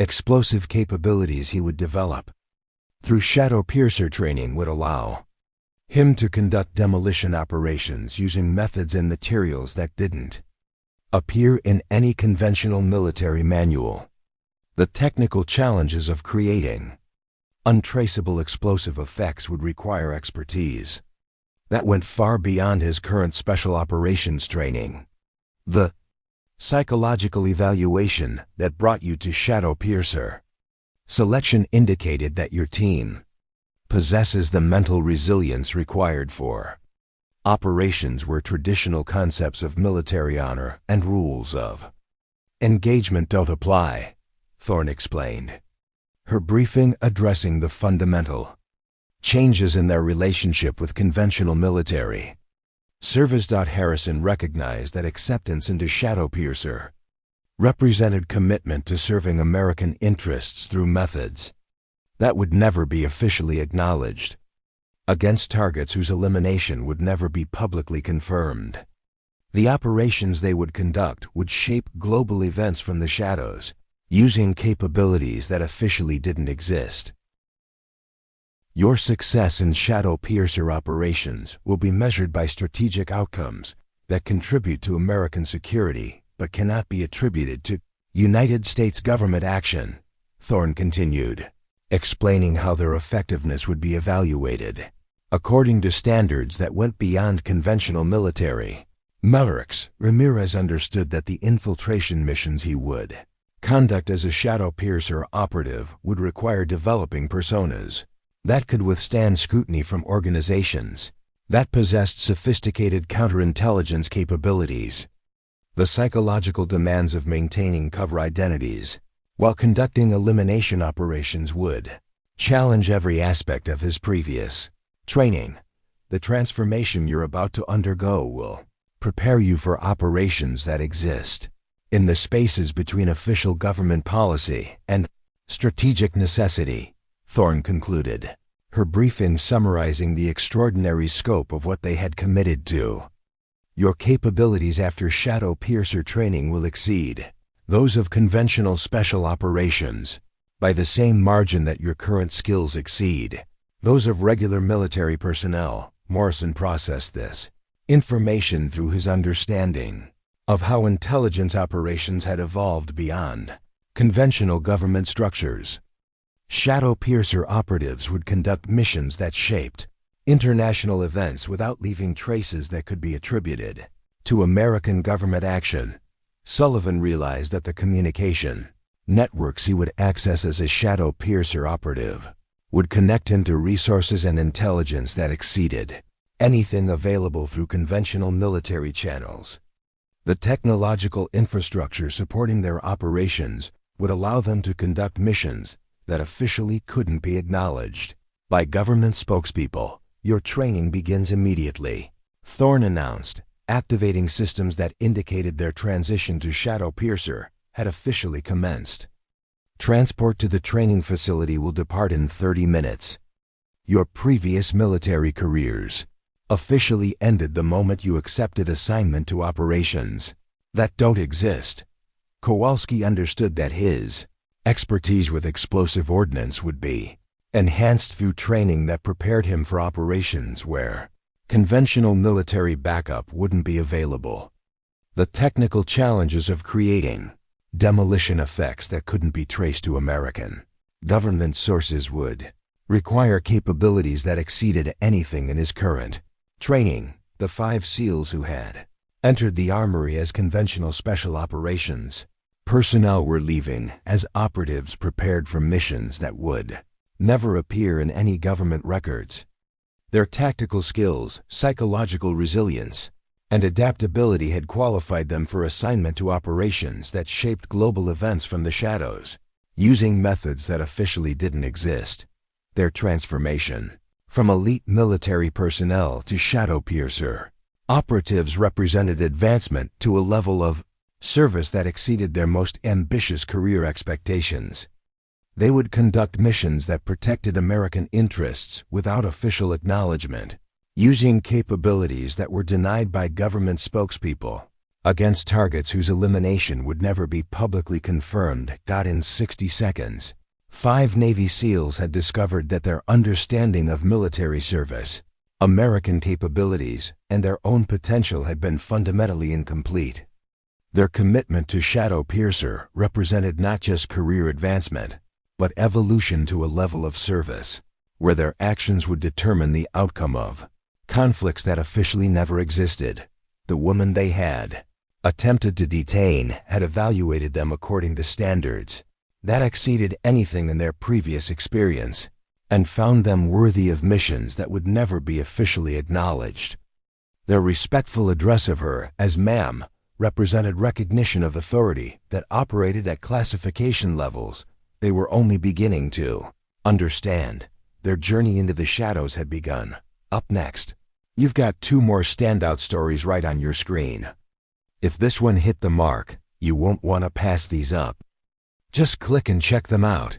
explosive capabilities he would develop through shadow piercer training would allow him to conduct demolition operations using methods and materials that didn't appear in any conventional military manual. The technical challenges of creating untraceable explosive effects would require expertise that went far beyond his current special operations training. The psychological evaluation that brought you to shadow piercer selection indicated that your team possesses the mental resilience required for operations where traditional concepts of military honor and rules of engagement don't apply, Thorne explained, her briefing addressing the fundamental changes in their relationship with conventional military service. Harrison recognized that acceptance into shadow piercer represented commitment to serving American interests through methods that would never be officially acknowledged, against targets whose elimination would never be publicly confirmed. The operations they would conduct would shape global events from the shadows, using capabilities that officially didn't exist. Your success in shadow piercer operations will be measured by strategic outcomes that contribute to American security but cannot be attributed to United States government action, Thorne continued, explaining how their effectiveness would be evaluated according to standards that went beyond conventional military. Melrix Ramirez understood that the infiltration missions he would conduct as a shadow piercer operative would require developing personas that could withstand scrutiny from organizations that possessed sophisticated counterintelligence capabilities. The psychological demands of maintaining cover identities while conducting elimination operations would challenge every aspect of his previous training. The transformation you're about to undergo will prepare you for operations that exist in the spaces between official government policy and strategic necessity, Thorne concluded, her briefing summarizing the extraordinary scope of what they had committed to. Your capabilities after shadow piercer training will exceed those of conventional special operations by the same margin that your current skills exceed those of regular military personnel. Morrison processed this information through his understanding of how intelligence operations had evolved beyond conventional government structures. Shadow piercer operatives would conduct missions that shaped international events without leaving traces that could be attributed to American government action. Sullivan realized that the communication networks he would access as a shadow piercer operative would connect him to resources and intelligence that exceeded anything available through conventional military channels. The technological infrastructure supporting their operations would allow them to conduct missions that officially couldn't be acknowledged by government spokespeople. Your training begins immediately, Thorne announced, activating systems that indicated their transition to shadow piercer had officially commenced. Transport to the training facility will depart in 30 minutes. Your previous military careers officially ended the moment you accepted assignment to operations that don't exist. Kowalski understood that his expertise with explosive ordnance would be enhanced through training that prepared him for operations where conventional military backup wouldn't be available. The technical challenges of creating demolition effects that couldn't be traced to American government sources would require capabilities that exceeded anything in his current training. The 5 SEALs who had entered the Armory as conventional special operations personnel were leaving as operatives prepared for missions that would never appear in any government records. Their tactical skills, psychological resilience, and adaptability had qualified them for assignment to operations that shaped global events from the shadows, using methods that officially didn't exist. Their transformation from elite military personnel to shadow piercer operatives represented advancement to a level of service that exceeded their most ambitious career expectations. They would conduct missions that protected American interests without official acknowledgement, using capabilities that were denied by government spokespeople against targets whose elimination would never be publicly confirmed. In 60 seconds, 5 Navy SEALs had discovered that their understanding of military service, American capabilities, and their own potential had been fundamentally incomplete. Their commitment to shadow piercer represented not just career advancement, but evolution to a level of service where their actions would determine the outcome of conflicts that officially never existed. The woman they had attempted to detain had evaluated them according to standards that exceeded anything in their previous experience and found them worthy of missions that would never be officially acknowledged. Their respectful address of her as ma'am represented recognition of authority that operated at classification levels they were only beginning to understand. Their journey into the shadows had begun. Up next, you've got 2 more standout stories right on your screen. If this one hit the mark, you won't want to pass these up. Just click and check them out.